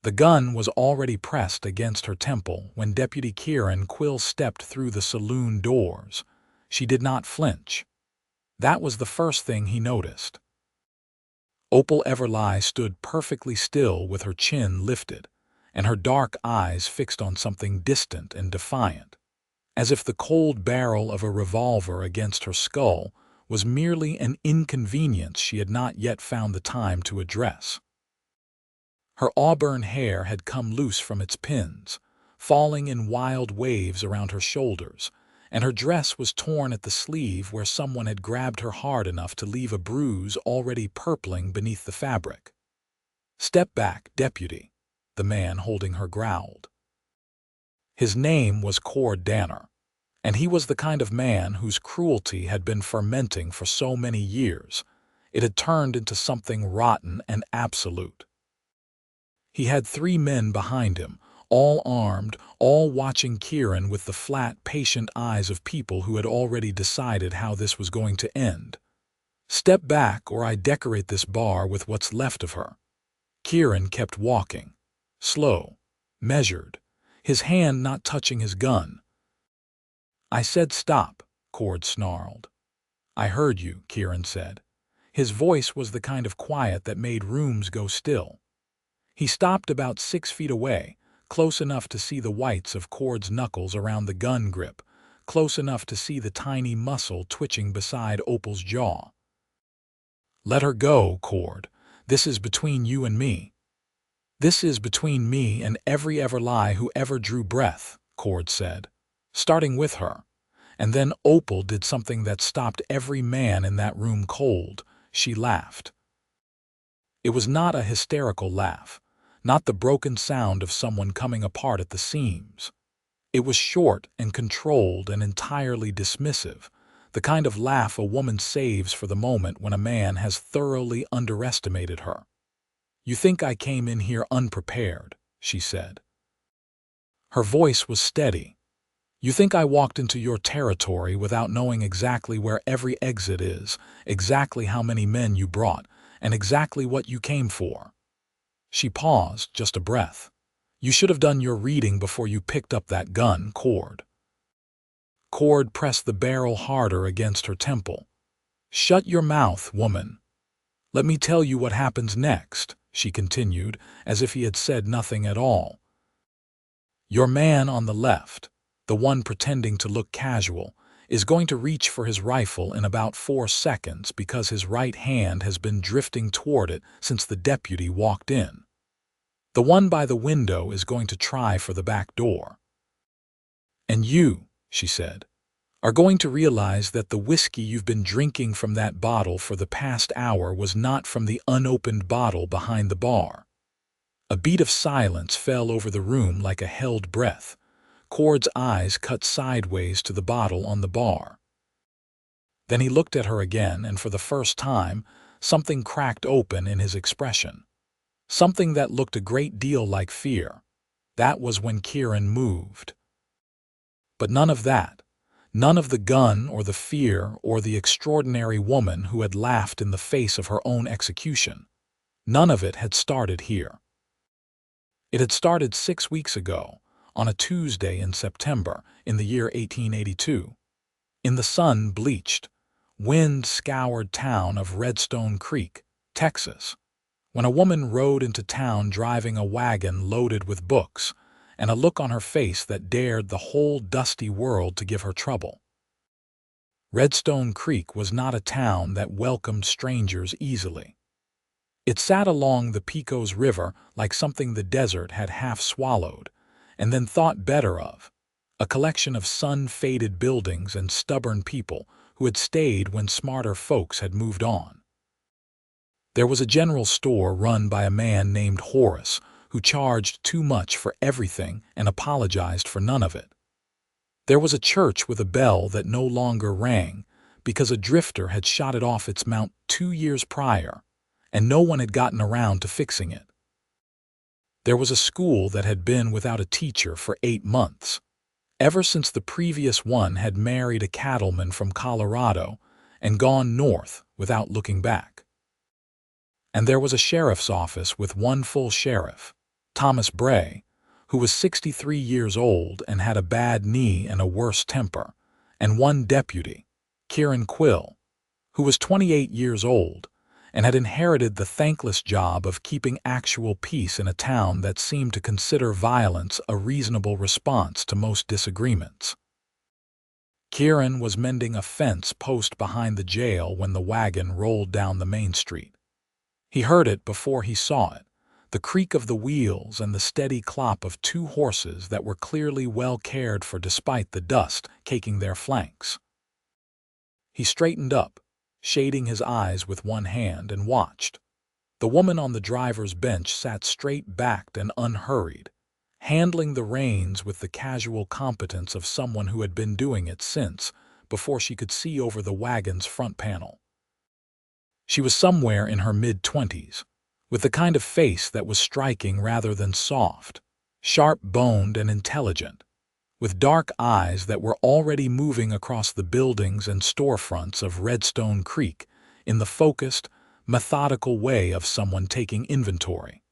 The gun was already pressed against her temple when Deputy Kieran Quill stepped through the saloon doors. She did not flinch. That was the first thing he noticed. Opal Everly stood perfectly still with her chin lifted, and her dark eyes fixed on something distant and defiant, as if the cold barrel of a revolver against her skull was merely an inconvenience she had not yet found the time to address. Her auburn hair had come loose from its pins, falling in wild waves around her shoulders, and her dress was torn at the sleeve where someone had grabbed her hard enough to leave a bruise already purpling beneath the fabric. "Step back, deputy," the man holding her growled. His name was Cord Danner, and he was the kind of man whose cruelty had been fermenting for so many years. It had turned into something rotten and absolute. He had 3 men behind him, all armed, all watching Kieran with the flat, patient eyes of people who had already decided how this was going to end. "Step back or I decorate this bar with what's left of her." Kieran kept walking, slow, measured, his hand not touching his gun. "I said stop," Cord snarled. "I heard you," Kieran said. His voice was the kind of quiet that made rooms go still. He stopped about 6 feet away, close enough to see the whites of Cord's knuckles around the gun grip, close enough to see the tiny muscle twitching beside Opal's jaw. "Let her go, Cord. This is between you and me." "This is between me and every Everly who ever drew breath," Cord said, starting with her. And then Opal did something that stopped every man in that room cold. She laughed. It was not a hysterical laugh, not the broken sound of someone coming apart at the seams. It was short and controlled and entirely dismissive, the kind of laugh a woman saves for the moment when a man has thoroughly underestimated her. "You think I came in here unprepared," she said. Her voice was steady. "You think I walked into your territory without knowing exactly where every exit is, exactly how many men you brought, and exactly what you came for." She paused, just a breath. "You should have done your reading before you picked up that gun, Cord." Cord pressed the barrel harder against her temple. "Shut your mouth, woman. Let me tell you what happens next," she continued, as if he had said nothing at all. "Your man on the left, the one pretending to look casual, is going to reach for his rifle in about 4 seconds because his right hand has been drifting toward it since the deputy walked in. The one by the window is going to try for the back door. And you," she said, "are going to realize that the whiskey you've been drinking from that bottle for the past hour was not from the unopened bottle behind the bar." A beat of silence fell over the room like a held breath. Cord's eyes cut sideways to the bottle on the bar. Then he looked at her again, and for the first time, something cracked open in his expression. Something that looked a great deal like fear. That was when Kieran moved. But none of that. None of the gun or the fear or the extraordinary woman who had laughed in the face of her own execution. None of it had started here. It had started 6 weeks ago, on a Tuesday in September, in the year 1882. In the sun-bleached, wind-scoured town of Redstone Creek, Texas, when a woman rode into town driving a wagon loaded with books, and a look on her face that dared the whole dusty world to give her trouble. Redstone Creek was not a town that welcomed strangers easily. It sat along the Pecos River like something the desert had half swallowed, and then thought better of, a collection of sun-faded buildings and stubborn people who had stayed when smarter folks had moved on. There was a general store run by a man named Horace, who charged too much for everything and apologized for none of it. There was a church with a bell that no longer rang because a drifter had shot it off its mount 2 years prior, and no one had gotten around to fixing it. There was a school that had been without a teacher for 8 months, ever since the previous one had married a cattleman from Colorado and gone north without looking back. And there was a sheriff's office with 1 full sheriff, Thomas Bray, who was 63 years old and had a bad knee and a worse temper, and one deputy, Kieran Quill, who was 28 years old and had inherited the thankless job of keeping actual peace in a town that seemed to consider violence a reasonable response to most disagreements. Kieran was mending a fence post behind the jail when the wagon rolled down the main street. He heard it before he saw it, the creak of the wheels and the steady clop of two horses that were clearly well cared for despite the dust caking their flanks. He straightened up, shading his eyes with one hand, and watched. The woman on the driver's bench sat straight-backed and unhurried, handling the reins with the casual competence of someone who had been doing it since before she could see over the wagon's front panel. She was somewhere in her mid-20s, with the kind of face that was striking rather than soft, sharp-boned and intelligent, with dark eyes that were already moving across the buildings and storefronts of Redstone Creek in the focused, methodical way of someone taking inventory.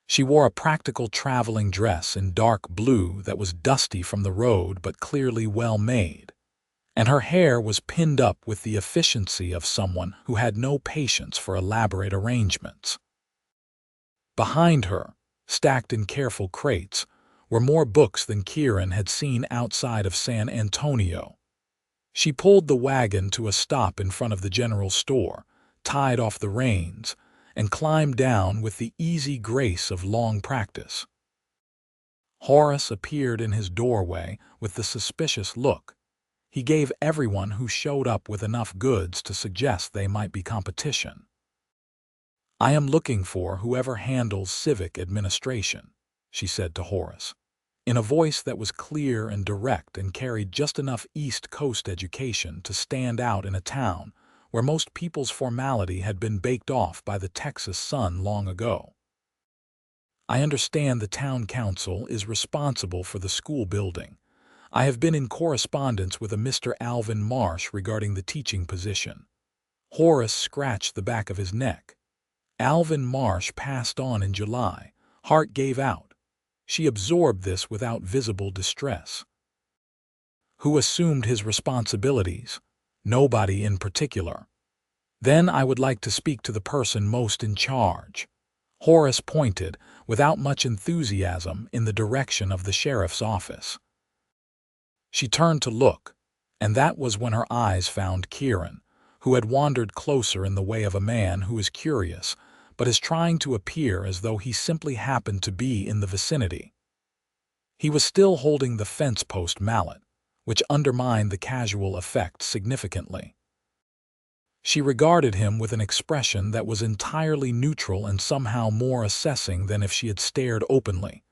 She wore a practical traveling dress in dark blue that was dusty from the road but clearly well made, and her hair was pinned up with the efficiency of someone who had no patience for elaborate arrangements. Behind her, stacked in careful crates, were more books than Kieran had seen outside of San Antonio. She pulled the wagon to a stop in front of the general store, tied off the reins, and climbed down with the easy grace of long practice. Horace appeared in his doorway with the suspicious look. He gave everyone who showed up with enough goods to suggest they might be competition. "I am looking for whoever handles civic administration," she said to Horace, in a voice that was clear and direct and carried just enough East Coast education to stand out in a town where most people's formality had been baked off by the Texas sun long ago. "I understand the town council is responsible for the school building. I have been in correspondence with a Mr. Alvin Marsh regarding the teaching position." Horace scratched the back of his neck. Alvin Marsh passed on in July. Heart gave out. She absorbed this without visible distress. Who assumed his responsibilities? Nobody in particular. Then I would like to speak to the person most in charge. Horace pointed, without much enthusiasm, in the direction of the sheriff's office. She turned to look, and that was when her eyes found Kieran, who had wandered closer in the way of a man who is curious, but is trying to appear as though he simply happened to be in the vicinity. He was still holding the fence post mallet, which undermined the casual effect significantly. She regarded him with an expression that was entirely neutral and somehow more assessing than if she had stared openly.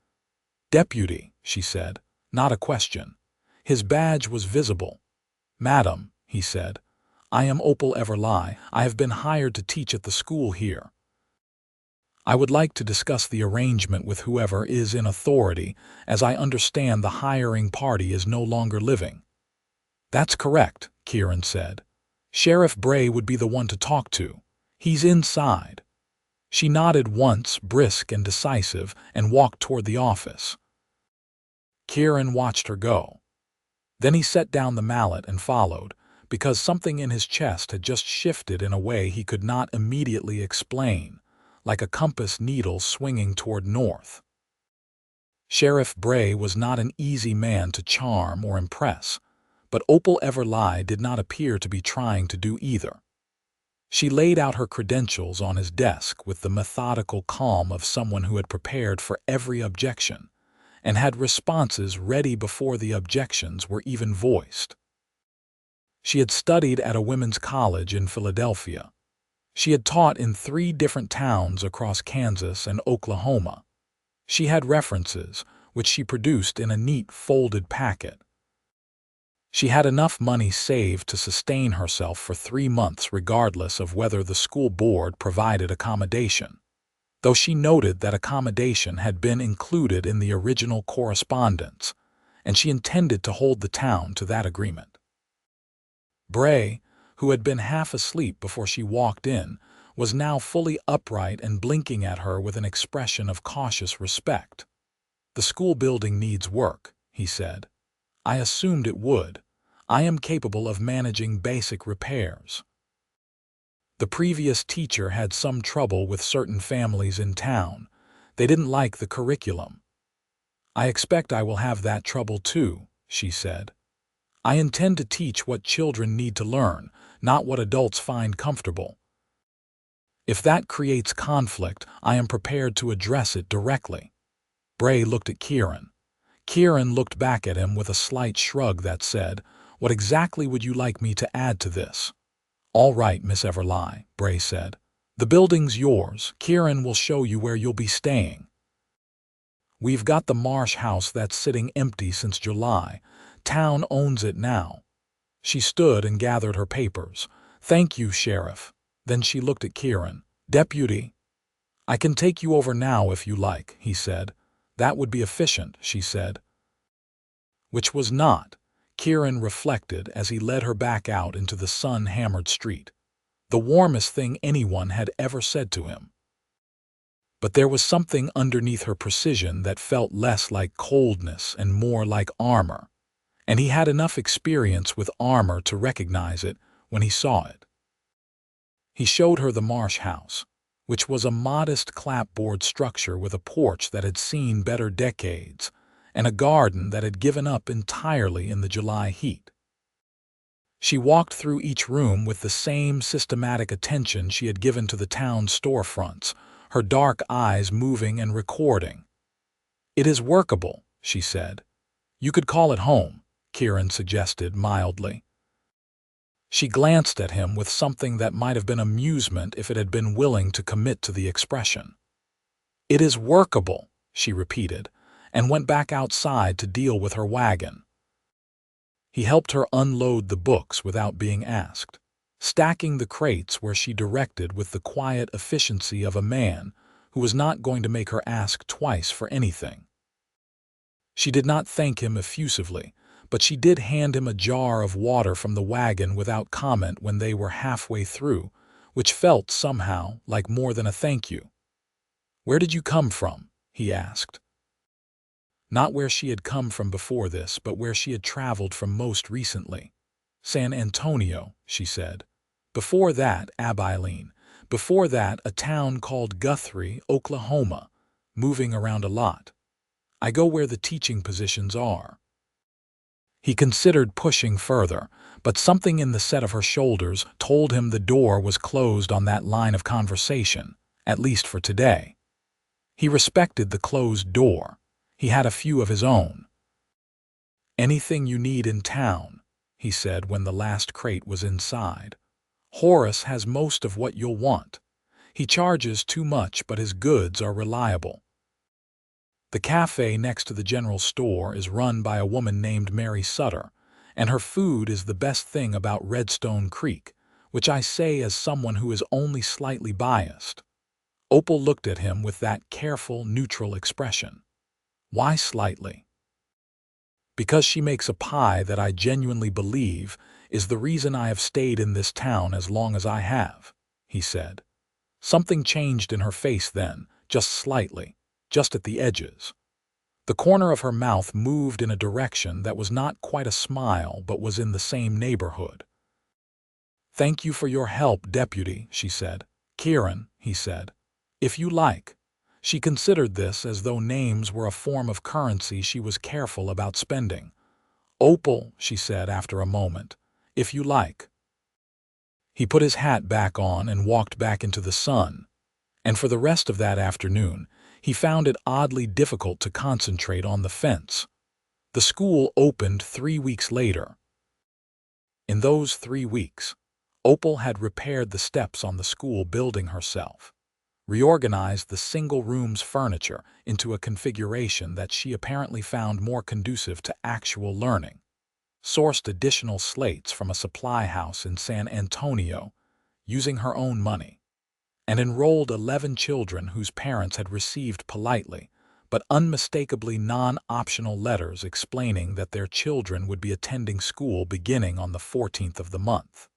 "Deputy," she said, not a question. His badge was visible. "Madam," he said, "I am Opal Everly. I have been hired to teach at the school here. I would like to discuss the arrangement with whoever is in authority, as I understand the hiring party is no longer living." "That's correct," Kieran said. "Sheriff Bray would be the one to talk to. He's inside." She nodded once, brisk and decisive, and walked toward the office. Kieran watched her go. Then he set down the mallet and followed, because something in his chest had just shifted in a way he could not immediately explain, like a compass needle swinging toward north. Sheriff Bray was not an easy man to charm or impress, but Opal Everly did not appear to be trying to do either. She laid out her credentials on his desk with the methodical calm of someone who had prepared for every objection and had responses ready before the objections were even voiced. She had studied at a women's college in Philadelphia. She had taught in 3 different towns across Kansas and Oklahoma. She had references, which she produced in a neat folded packet. She had enough money saved to sustain herself for 3 months regardless of whether the school board provided accommodation, though she noted that accommodation had been included in the original correspondence, and she intended to hold the town to that agreement. Bray, who had been half asleep before she walked in, was now fully upright and blinking at her with an expression of cautious respect. "The school building needs work," he said. "I assumed it would. I am capable of managing basic repairs." The previous teacher had some trouble with certain families in town. They didn't like the curriculum. "I expect I will have that trouble too," she said. "I intend to teach what children need to learn, not what adults find comfortable. If that creates conflict, I am prepared to address it directly." Bray looked at Kieran. Kieran looked back at him with a slight shrug that said, "What exactly would you like me to add to this?" "All right, Miss Everly," Bray said. "The building's yours. Kieran will show you where you'll be staying. We've got the Marsh house that's sitting empty since July. Town owns it now." She stood and gathered her papers. "Thank you, Sheriff." Then she looked at Kieran. "Deputy, I can take you over now if you like," he said. "That would be efficient," she said. Which was not, Kieran reflected as he led her back out into the sun-hammered street. The warmest thing anyone had ever said to him. But there was something underneath her precision that felt less like coldness and more like armor, and he had enough experience with armor to recognize it when he saw it. He showed her the Marsh house, which was a modest clapboard structure with a porch that had seen better decades, and a garden that had given up entirely in the July heat. She walked through each room with the same systematic attention she had given to the town's storefronts, her dark eyes moving and recording. "It is workable," she said. "You could call it home," Kieran suggested mildly. She glanced at him with something that might have been amusement if it had been willing to commit to the expression. "It is workable," she repeated, and went back outside to deal with her wagon. He helped her unload the books without being asked, stacking the crates where she directed with the quiet efficiency of a man who was not going to make her ask twice for anything. She did not thank him effusively, but she did hand him a jar of water from the wagon without comment when they were halfway through, which felt somehow like more than a thank you. "Where did you come from?" he asked. Not where she had come from before this, but where she had traveled from most recently. "San Antonio," she said. "Before that, Abilene. Before that, a town called Guthrie, Oklahoma. Moving around a lot. I go where the teaching positions are." He considered pushing further, but something in the set of her shoulders told him the door was closed on that line of conversation, at least for today. He respected the closed door. He had a few of his own. "Anything you need in town," he said when the last crate was inside. "Horace has most of what you'll want. He charges too much, but his goods are reliable. The cafe next to the general store is run by a woman named Mary Sutter, and her food is the best thing about Redstone Creek, which I say as someone who is only slightly biased." Opal looked at him with that careful, neutral expression. "Why slightly?" "Because she makes a pie that I genuinely believe is the reason I have stayed in this town as long as I have," he said. Something changed in her face then, just slightly, just at the edges. The corner of her mouth moved in a direction that was not quite a smile but was in the same neighborhood. "Thank you for your help, Deputy," she said. "Kieran," he said. "If you like." She considered this as though names were a form of currency she was careful about spending. "Opal," she said after a moment, "if you like." He put his hat back on and walked back into the sun, and for the rest of that afternoon he found it oddly difficult to concentrate on the fence. The school opened 3 weeks later. In those 3 weeks, Opal had repaired the steps on the school building herself, reorganized the single room's furniture into a configuration that she apparently found more conducive to actual learning, sourced additional slates from a supply house in San Antonio using her own money, and enrolled 11 children whose parents had received politely but unmistakably non-optional letters explaining that their children would be attending school beginning on the 14th of the month.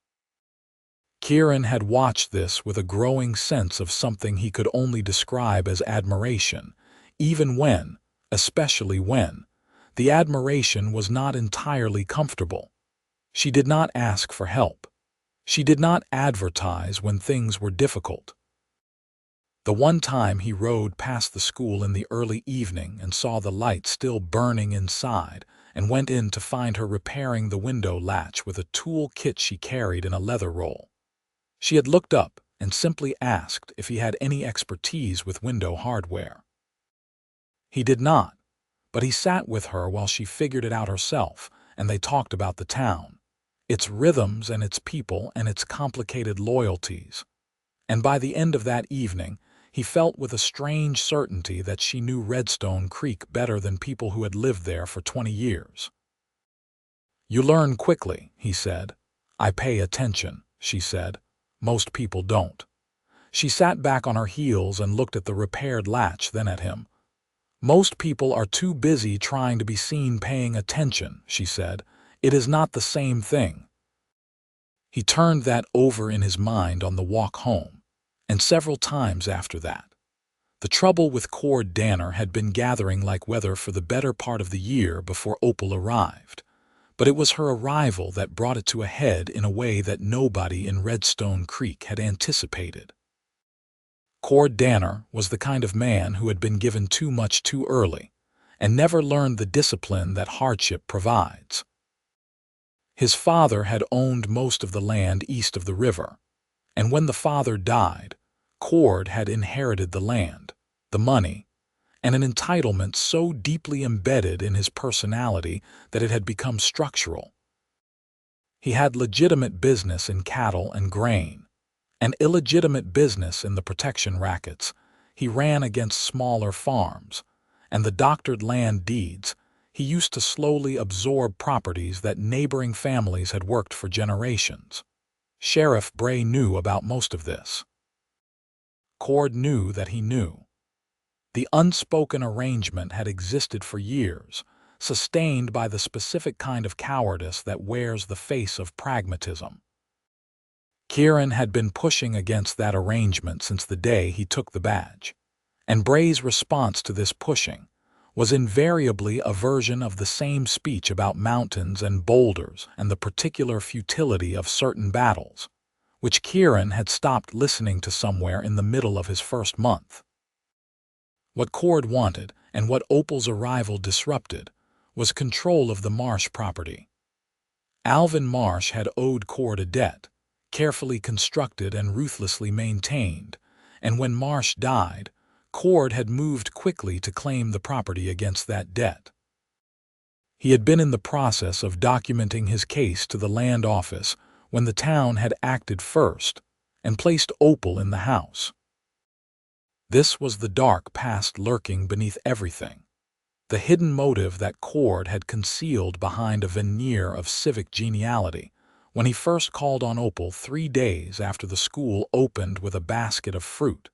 Kieran had watched this with a growing sense of something he could only describe as admiration, even when, especially when, the admiration was not entirely comfortable. She did not ask for help. She did not advertise when things were difficult. The one time he rode past the school in the early evening and saw the light still burning inside and went in to find her repairing the window latch with a tool kit she carried in a leather roll. She had looked up and simply asked if he had any expertise with window hardware. He did not, but he sat with her while she figured it out herself, and they talked about the town, its rhythms and its people and its complicated loyalties. And by the end of that evening, he felt with a strange certainty that she knew Redstone Creek better than people who had lived there for 20 years. "You learn quickly," he said. "I pay attention," she said. "Most people don't." She sat back on her heels and looked at the repaired latch, then at him. "Most people are too busy trying to be seen paying attention," she said. "It is not the same thing." He turned that over in his mind on the walk home, and several times after that. The trouble with Cord Danner had been gathering like weather for the better part of the year before Opal arrived, but it was her arrival that brought it to a head in a way that nobody in Redstone Creek had anticipated. Cord Danner was the kind of man who had been given too much too early, and never learned the discipline that hardship provides. His father had owned most of the land east of the river, and when the father died, Cord had inherited the land, the money, and an entitlement so deeply embedded in his personality that it had become structural. He had legitimate business in cattle and grain, and illegitimate business in the protection rackets. He ran against smaller farms, and the doctored land deeds. He used to slowly absorb properties that neighboring families had worked for generations. Sheriff Bray knew about most of this. Cord knew that he knew. The unspoken arrangement had existed for years, sustained by the specific kind of cowardice that wears the face of pragmatism. Kieran had been pushing against that arrangement since the day he took the badge, and Bray's response to this pushing was invariably a version of the same speech about mountains and boulders and the particular futility of certain battles, which Kieran had stopped listening to somewhere in the middle of his first month. What Cord wanted, and what Opal's arrival disrupted, was control of the Marsh property. Alvin Marsh had owed Cord a debt, carefully constructed and ruthlessly maintained, and when Marsh died, Cord had moved quickly to claim the property against that debt. He had been in the process of documenting his case to the land office when the town had acted first and placed Opal in the house. This was the dark past lurking beneath everything, the hidden motive that Cord had concealed behind a veneer of civic geniality when he first called on Opal 3 days after the school opened with a basket of fruit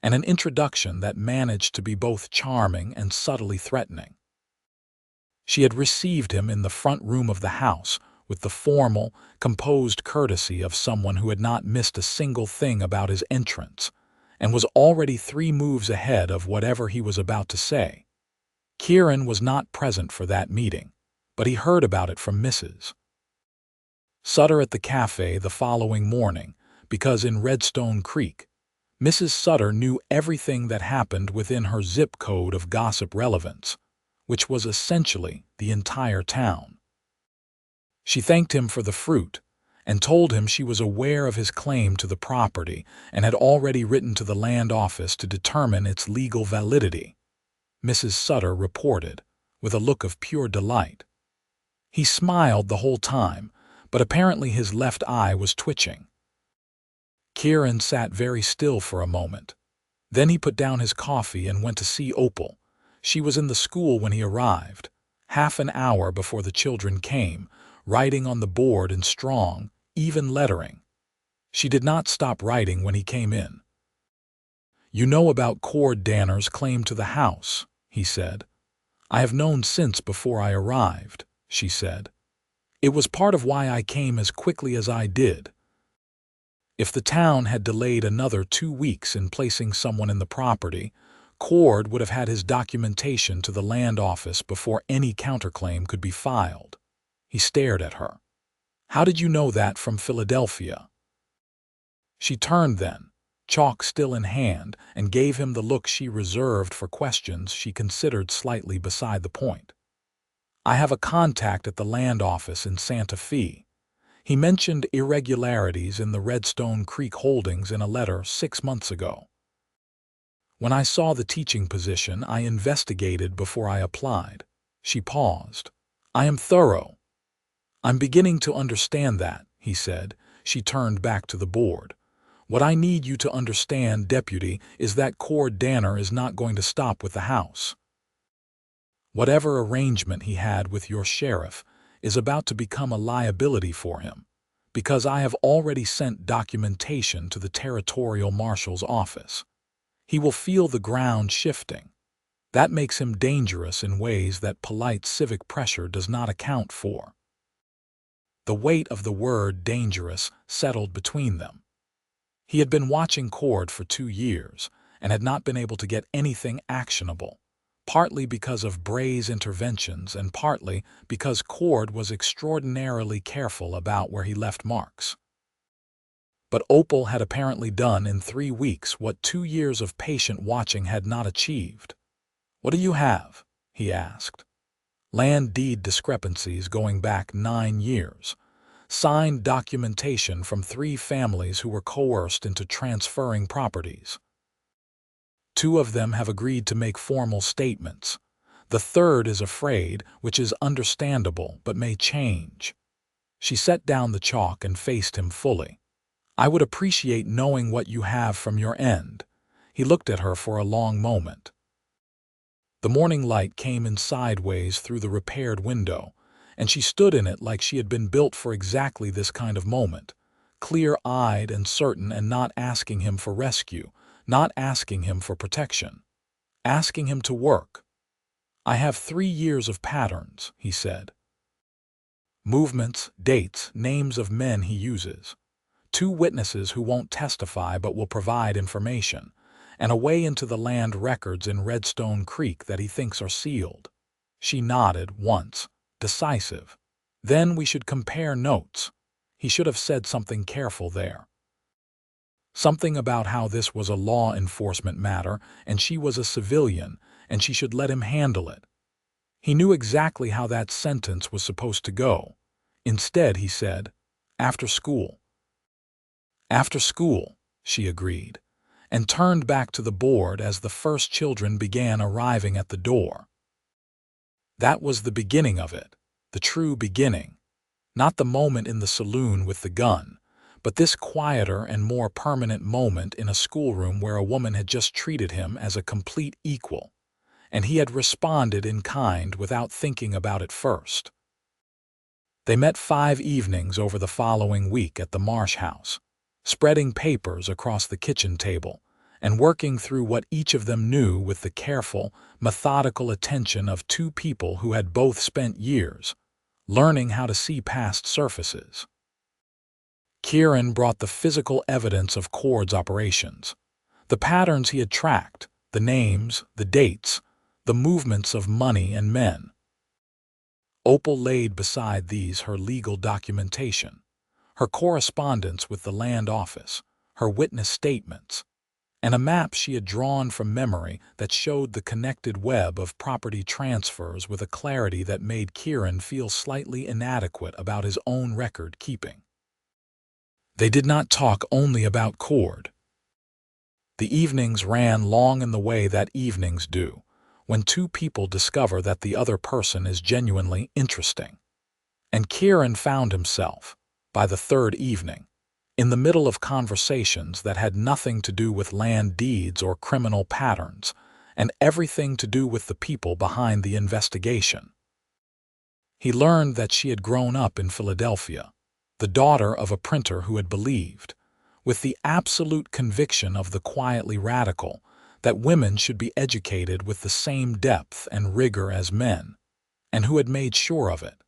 and an introduction that managed to be both charming and subtly threatening. She had received him in the front room of the house with the formal, composed courtesy of someone who had not missed a single thing about his entrance and was already 3 moves ahead of whatever he was about to say. Kieran was not present for that meeting, but he heard about it from Mrs. Sutter at the cafe the following morning because in Redstone Creek, Mrs. Sutter knew everything that happened within her zip code of gossip relevance, which was essentially the entire town. She thanked him for the fruit and told him she was aware of his claim to the property and had already written to the land office to determine its legal validity, Mrs. Sutter reported, with a look of pure delight. He smiled the whole time, but apparently his left eye was twitching. Kieran sat very still for a moment. Then he put down his coffee and went to see Opal. She was in the school when he arrived, half an hour before the children came, writing on the board in strong, even lettering. She did not stop writing when he came in. "You know about Cord Danner's claim to the house," he said. "I have known since before I arrived," she said. "It was part of why I came as quickly as I did." If the town had delayed another 2 weeks in placing someone in the property, Cord would have had his documentation to the land office before any counterclaim could be filed. He stared at her. "How did you know that from Philadelphia?" She turned then, chalk still in hand, and gave him the look she reserved for questions she considered slightly beside the point. "I have a contact at the land office in Santa Fe. He mentioned irregularities in the Redstone Creek holdings in a letter 6 months ago. When I saw the teaching position, I investigated before I applied." She paused. "I am thorough." "I'm beginning to understand that," he said. She turned back to the board. "What I need you to understand, Deputy, is that Cord Danner is not going to stop with the house. Whatever arrangement he had with your sheriff is about to become a liability for him, because I have already sent documentation to the territorial marshal's office. He will feel the ground shifting. That makes him dangerous in ways that polite civic pressure does not account for." The weight of the word dangerous settled between them. He had been watching Cord for 2 years and had not been able to get anything actionable, partly because of Bray's interventions and partly because Cord was extraordinarily careful about where he left marks. But Opal had apparently done in 3 weeks what 2 years of patient watching had not achieved. "What do you have?" he asked. "Land deed discrepancies going back 9 years. Signed documentation from 3 families who were coerced into transferring properties. 2 of them have agreed to make formal statements. The third is afraid, which is understandable but may change." She set down the chalk and faced him fully. "I would appreciate knowing what you have from your end." He looked at her for a long moment. The morning light came in sideways through the repaired window, and she stood in it like she had been built for exactly this kind of moment, clear-eyed and certain, and not asking him for rescue, not asking him for protection, asking him to work. "I have 3 years of patterns," he said. "Movements, dates, names of men he uses. 2 witnesses who won't testify but will provide information, and a way into the land records in Redstone Creek that he thinks are sealed." She nodded once, decisive. "Then we should compare notes." He should have said something careful there. Something about how this was a law enforcement matter and she was a civilian and she should let him handle it. He knew exactly how that sentence was supposed to go. Instead, he said, "After school." "After school," she agreed, and turned back to the board as the first children began arriving at the door. That was the beginning of it, the true beginning. Not the moment in the saloon with the gun, but this quieter and more permanent moment in a schoolroom where a woman had just treated him as a complete equal, and he had responded in kind without thinking about it first. They met 5 evenings over the following week at the Marsh house, spreading papers across the kitchen table, and working through what each of them knew with the careful, methodical attention of 2 people who had both spent years learning how to see past surfaces. Kieran brought the physical evidence of Cord's operations, the patterns he had tracked, the names, the dates, the movements of money and men. Opal laid beside these her legal documentation, her correspondence with the land office, her witness statements, and a map she had drawn from memory that showed the connected web of property transfers with a clarity that made Kieran feel slightly inadequate about his own record keeping. They did not talk only about Cord. The evenings ran long in the way that evenings do, when 2 people discover that the other person is genuinely interesting. And Kieran found himself, by the 3rd evening, in the middle of conversations that had nothing to do with land deeds or criminal patterns, and everything to do with the people behind the investigation. He learned that she had grown up in Philadelphia, the daughter of a printer who had believed, with the absolute conviction of the quietly radical, that women should be educated with the same depth and rigor as men, and who had made sure of it.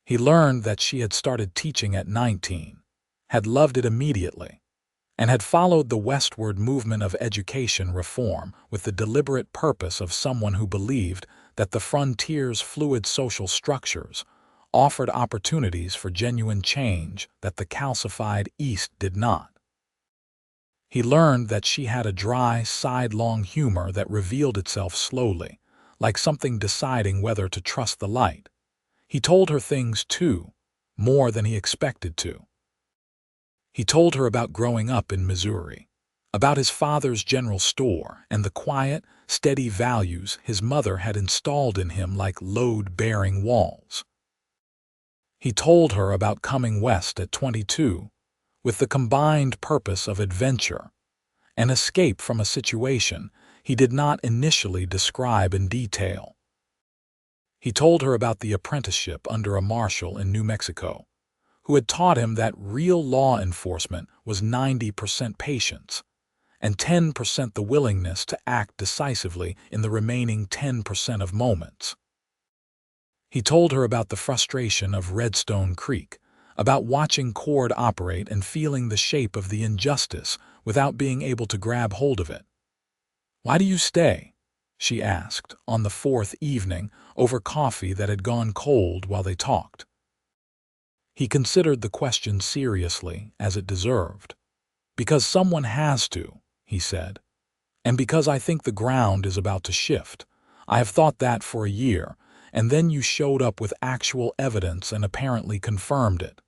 He learned that she had started teaching at 19, had loved it immediately, and had followed the westward movement of education reform with the deliberate purpose of someone who believed that the frontier's fluid social structures offered opportunities for genuine change that the calcified East did not. He learned that she had a dry, sidelong humor that revealed itself slowly, like something deciding whether to trust the light. He told her things, too, more than he expected to. He told her about growing up in Missouri, about his father's general store and the quiet, steady values his mother had installed in him like load-bearing walls. He told her about coming west at 22, with the combined purpose of adventure and escape from a situation he did not initially describe in detail. He told her about the apprenticeship under a marshal in New Mexico, who had taught him that real law enforcement was 90% patience and 10% the willingness to act decisively in the remaining 10% of moments. He told her about the frustration of Redstone Creek, about watching cord operate and feeling the shape of the injustice without being able to grab hold of it. "Why do you stay?" she asked on the fourth evening over coffee that had gone cold while they talked. He considered the question seriously, as it deserved. "Because someone has to," he said. "And because I think the ground is about to shift. I have thought that for a year, and then you showed up with actual evidence and apparently confirmed it."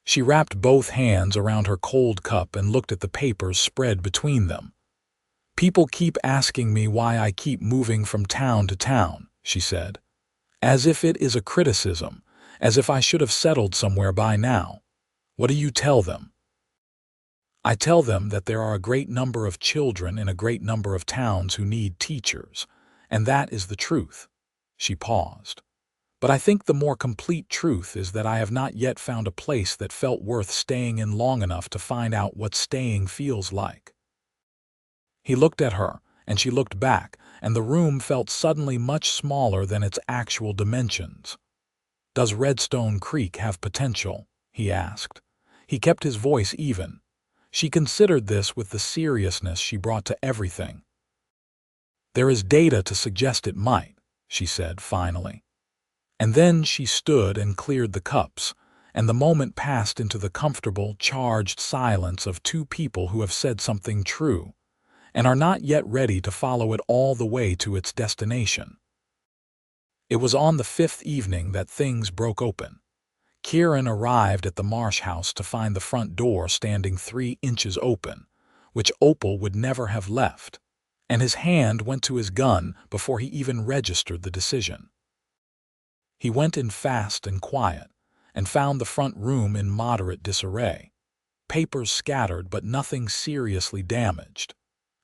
She wrapped both hands around her cold cup and looked at the papers spread between them. "People keep asking me why I keep moving from town to town," she said, "as if it is a criticism, as if I should have settled somewhere by now. What do you tell them?" "I tell them that there are a great number of children in a great number of towns who need teachers, and that is the truth." She paused. "But I think the more complete truth is that I have not yet found a place that felt worth staying in long enough to find out what staying feels like." He looked at her, and she looked back, and the room felt suddenly much smaller than its actual dimensions. "Does Redstone Creek have potential?" he asked. He kept his voice even. She considered this with the seriousness she brought to everything. "There is data to suggest it might," she said finally. And then she stood and cleared the cups, and the moment passed into the comfortable, charged silence of two people who have said something true and are not yet ready to follow it all the way to its destination. It was on the fifth evening that things broke open. Kieran arrived at the Marsh house to find the front door standing 3 inches open, which Opal would never have left, and his hand went to his gun before he even registered the decision. He went in fast and quiet, and found the front room in moderate disarray, papers scattered but nothing seriously damaged,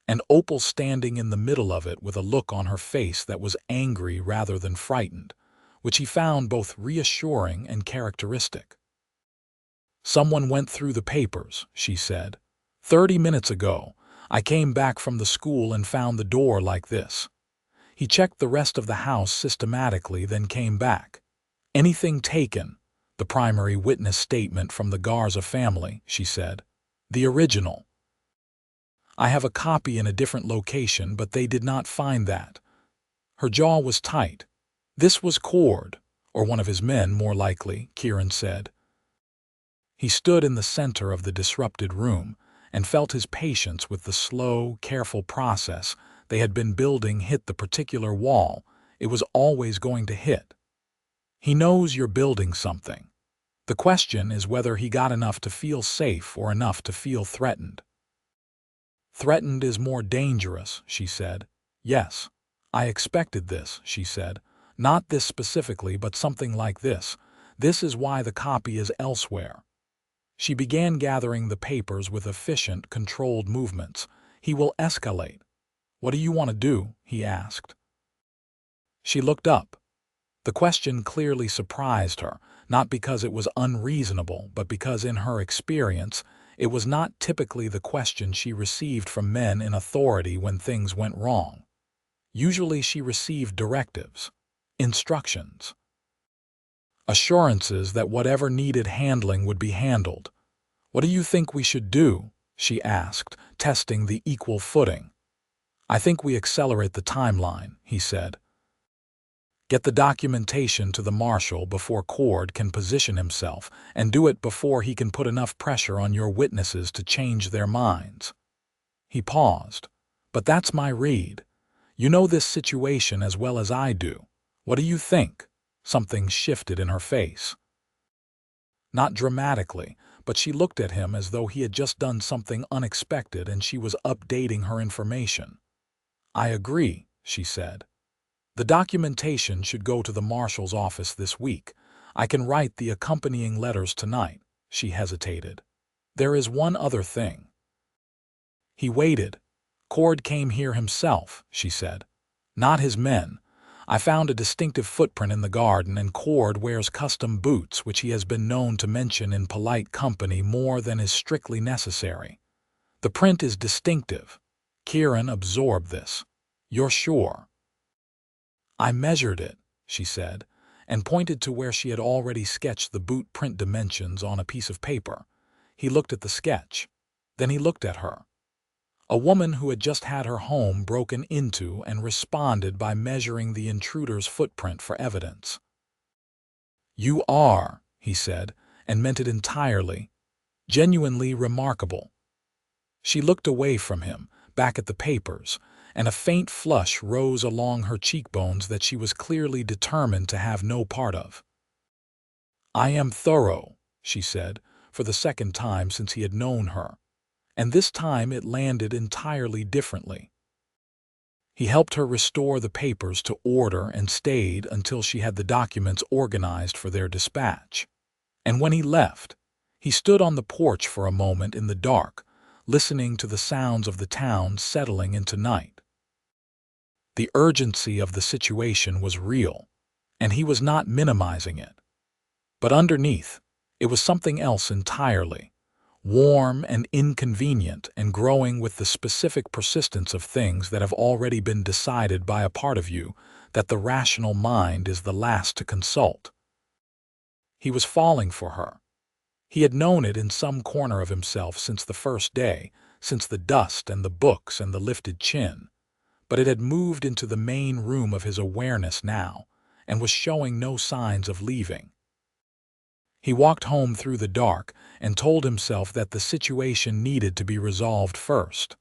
and Opal standing in the middle of it with a look on her face that was angry rather than frightened, which he found both reassuring and characteristic. "Someone went through the papers," she said. "30 minutes ago, I came back from the school and found the door like this." He checked the rest of the house systematically, then came back. "Anything taken?" "The primary witness statement from the Garza family," she said. "The original. I have a copy in a different location, but they did not find that." Her jaw was tight. "This was Cord, or one of his men, more likely," Kieran said. He stood in the center of the disrupted room and felt his patience with the slow, careful process they had been building hit the particular wall it was always going to hit. He knows you're building something. The question is whether he got enough to feel safe or enough to feel threatened. "Threatened is more dangerous," she said. "Yes, I expected this," she said. "Not this specifically, but something like this. This is why the copy is elsewhere." She began gathering the papers with efficient, controlled movements. "He will escalate." "What do you want to do?" he asked. She looked up. The question clearly surprised her, not because it was unreasonable, but because in her experience, it was not typically the question she received from men in authority when things went wrong. Usually she received directives, instructions, assurances that whatever needed handling would be handled. "What do you think we should do?" she asked, testing the equal footing. "I think we accelerate the timeline," he said. "Get the documentation to the marshal before Cord can position himself, and do it before he can put enough pressure on your witnesses to change their minds." He paused. "But that's my read. You know this situation as well as I do. What do you think?" Something shifted in her face. Not dramatically, but she looked at him as though he had just done something unexpected and she was updating her information. "I agree," she said. "The documentation should go to the marshal's office this week. I can write the accompanying letters tonight." She hesitated. "There is one other thing." He waited. "Cord came here himself," she said. "Not his men. I found a distinctive footprint in the garden, and Cord wears custom boots which he has been known to mention in polite company more than is strictly necessary. The print is distinctive. Kieran absorbed this. You're sure?" "I measured it," she said, and pointed to where she had already sketched the boot print dimensions on a piece of paper. He looked at the sketch. Then he looked at her. A woman who had just had her home broken into and responded by measuring the intruder's footprint for evidence. "You are," he said, and meant it entirely, "genuinely remarkable." She looked away from him, back at the papers, and a faint flush rose along her cheekbones that she was clearly determined to have no part of. "I am thorough," she said, for the second time since he had known her, and this time it landed entirely differently. He helped her restore the papers to order and stayed until she had the documents organized for their dispatch. And when he left, he stood on the porch for a moment in the dark, listening to the sounds of the town settling into night. The urgency of the situation was real, and he was not minimizing it. But underneath, it was something else entirely, warm and inconvenient and growing with the specific persistence of things that have already been decided by a part of you that the rational mind is the last to consult. He was falling for her. He had known it in some corner of himself since the first day, since the dust and the books and the lifted chin, but it had moved into the main room of his awareness now and was showing no signs of leaving. He walked home through the dark and told himself that the situation needed to be resolved first.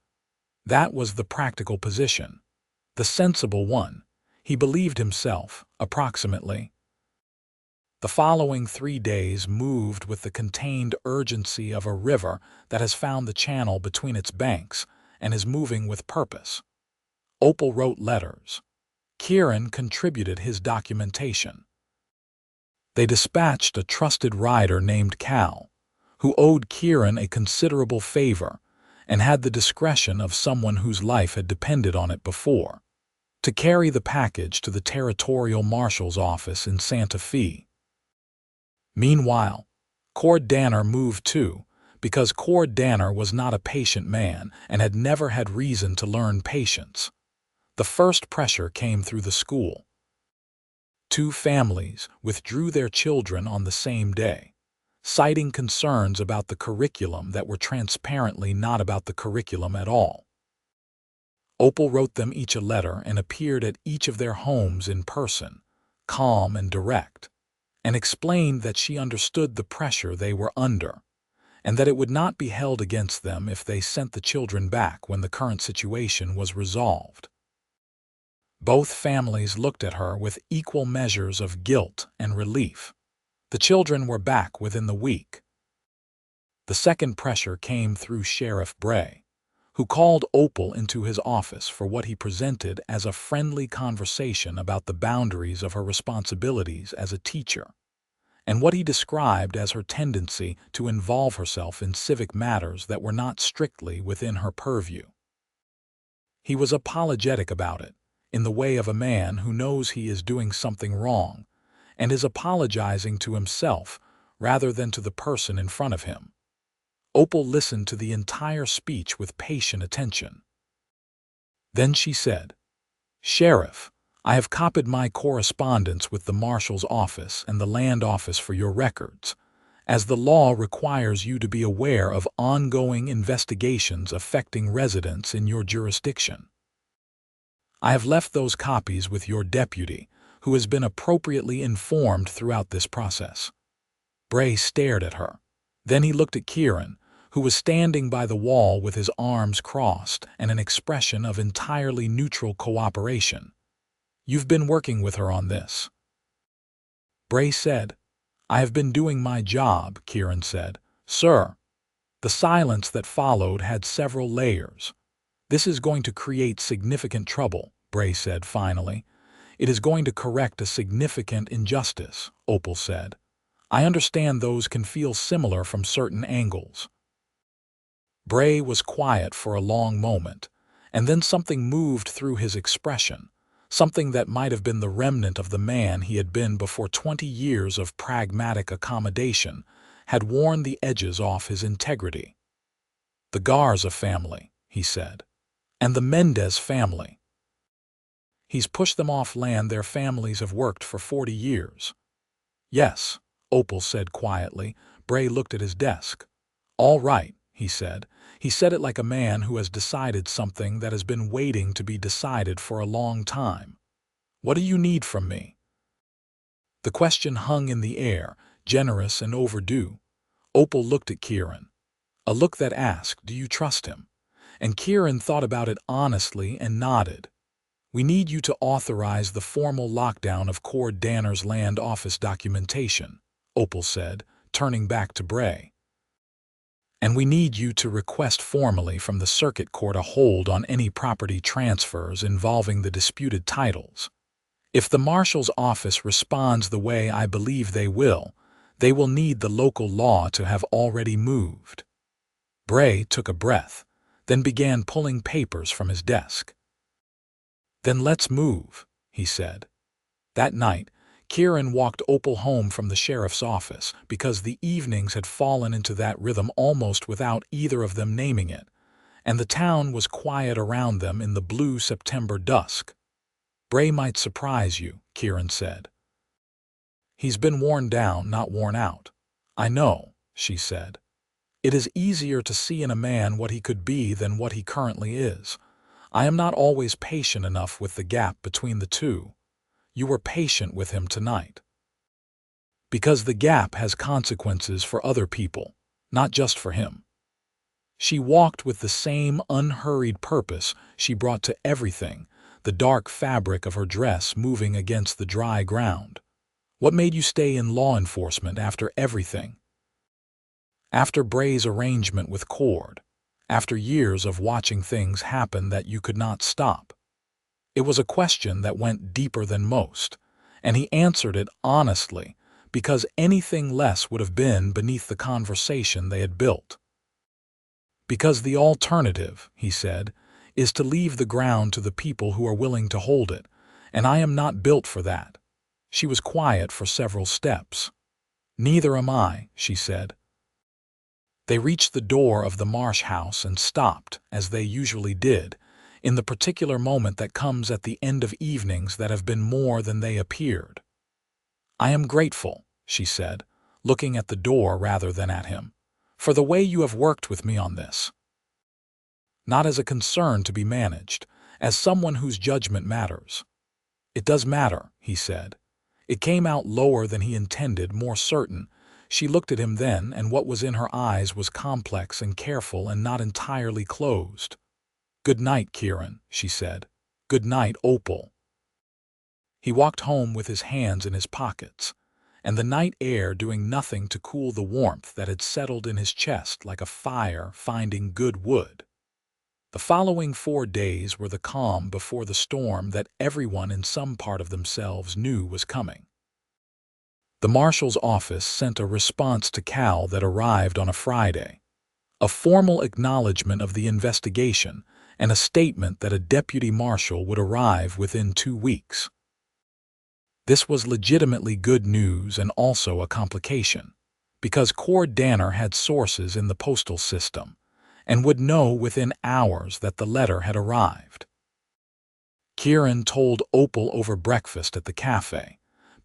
That was the practical position, the sensible one, he believed himself, approximately. The following 3 days moved with the contained urgency of a river that has found the channel between its banks and is moving with purpose. Opal wrote letters. Kieran contributed his documentation. They dispatched a trusted rider named Cal, who owed Kieran a considerable favor and had the discretion of someone whose life had depended on it before, to carry the package to the territorial marshal's office in Santa Fe. Meanwhile, Cord Danner moved too, because Cord Danner was not a patient man and had never had reason to learn patience. The first pressure came through the school. 2 families withdrew their children on the same day, citing concerns about the curriculum that were transparently not about the curriculum at all. Opal wrote them each a letter and appeared at each of their homes in person, calm and direct, and explained that she understood the pressure they were under, and that it would not be held against them if they sent the children back when the current situation was resolved. Both families looked at her with equal measures of guilt and relief. The children were back within the week. The second pressure came through Sheriff Bray, who called Opal into his office for what he presented as a friendly conversation about the boundaries of her responsibilities as a teacher, and what he described as her tendency to involve herself in civic matters that were not strictly within her purview. He was apologetic about it, in the way of a man who knows he is doing something wrong, and is apologizing to himself rather than to the person in front of him. Opal listened to the entire speech with patient attention. Then she said, "Sheriff, I have copied my correspondence with the marshal's office and the land office for your records, as the law requires you to be aware of ongoing investigations affecting residents in your jurisdiction. I have left those copies with your deputy, who has been appropriately informed throughout this process." Bray stared at her. Then he looked at Kieran, who was standing by the wall with his arms crossed and an expression of entirely neutral cooperation. "You've been working with her on this?" Bray said. "I have been doing my job," Kieran said. "Sir." The silence that followed had several layers. "This is going to create significant trouble," Bray said finally. "It is going to correct a significant injustice," Opal said. "I understand those can feel similar from certain angles." Bray was quiet for a long moment, and then something moved through his expression, something that might have been the remnant of the man he had been before 20 years of pragmatic accommodation had worn the edges off his integrity. "The Garza family," he said, "and the Mendez family. He's pushed them off land their families have worked for 40 years. "Yes," Opal said quietly. Bray looked at his desk. "All right," he said. He said it like a man who has decided something that has been waiting to be decided for a long time. "What do you need from me?" The question hung in the air, generous and overdue. Opal looked at Kieran. A look that asked, "Do you trust him?" And Kieran thought about it honestly and nodded. "We need you to authorize the formal lockdown of Cord Danner's land office documentation," Opal said, turning back to Bray. "And we need you to request formally from the circuit court a hold on any property transfers involving the disputed titles. If the marshal's office responds the way I believe they will need the local law to have already moved." Bray took a breath, then began pulling papers from his desk. "Then let's move," he said. That night, Kieran walked Opal home from the sheriff's office because the evenings had fallen into that rhythm almost without either of them naming it, and the town was quiet around them in the blue September dusk. "Bray might surprise you," Kieran said. "He's been worn down, not worn out." "I know," she said. "It is easier to see in a man what he could be than what he currently is. I am not always patient enough with the gap between the two. You were patient with him tonight. Because the gap has consequences for other people, not just for him." She walked with the same unhurried purpose she brought to everything, the dark fabric of her dress moving against the dry ground. "What made you stay in law enforcement after everything? After Bray's arrangement with Cord, after years of watching things happen that you could not stop?" It was a question that went deeper than most, and he answered it honestly, because anything less would have been beneath the conversation they had built. "Because the alternative," he said, "is to leave the ground to the people who are willing to hold it, and I am not built for that." She was quiet for several steps. "Neither am I," she said. They reached the door of the Marsh house and stopped, as they usually did, in the particular moment that comes at the end of evenings that have been more than they appeared. "I am grateful," she said, looking at the door rather than at him, "for the way you have worked with me on this. Not as a concern to be managed, as someone whose judgment matters." "It does matter," he said. It came out lower than he intended, more certain. She looked at him then, and what was in her eyes was complex and careful and not entirely closed. "Good night, Kieran," she said. "Good night, Opal." He walked home with his hands in his pockets, and the night air doing nothing to cool the warmth that had settled in his chest like a fire finding good wood. The following 4 days were the calm before the storm that everyone in some part of themselves knew was coming. The marshal's office sent a response to Cal that arrived on a Friday. A formal acknowledgement of the investigation and a statement that a deputy marshal would arrive within 2 weeks. This was legitimately good news and also a complication, because Cord Danner had sources in the postal system and would know within hours that the letter had arrived. Kieran told Opal over breakfast at the cafe,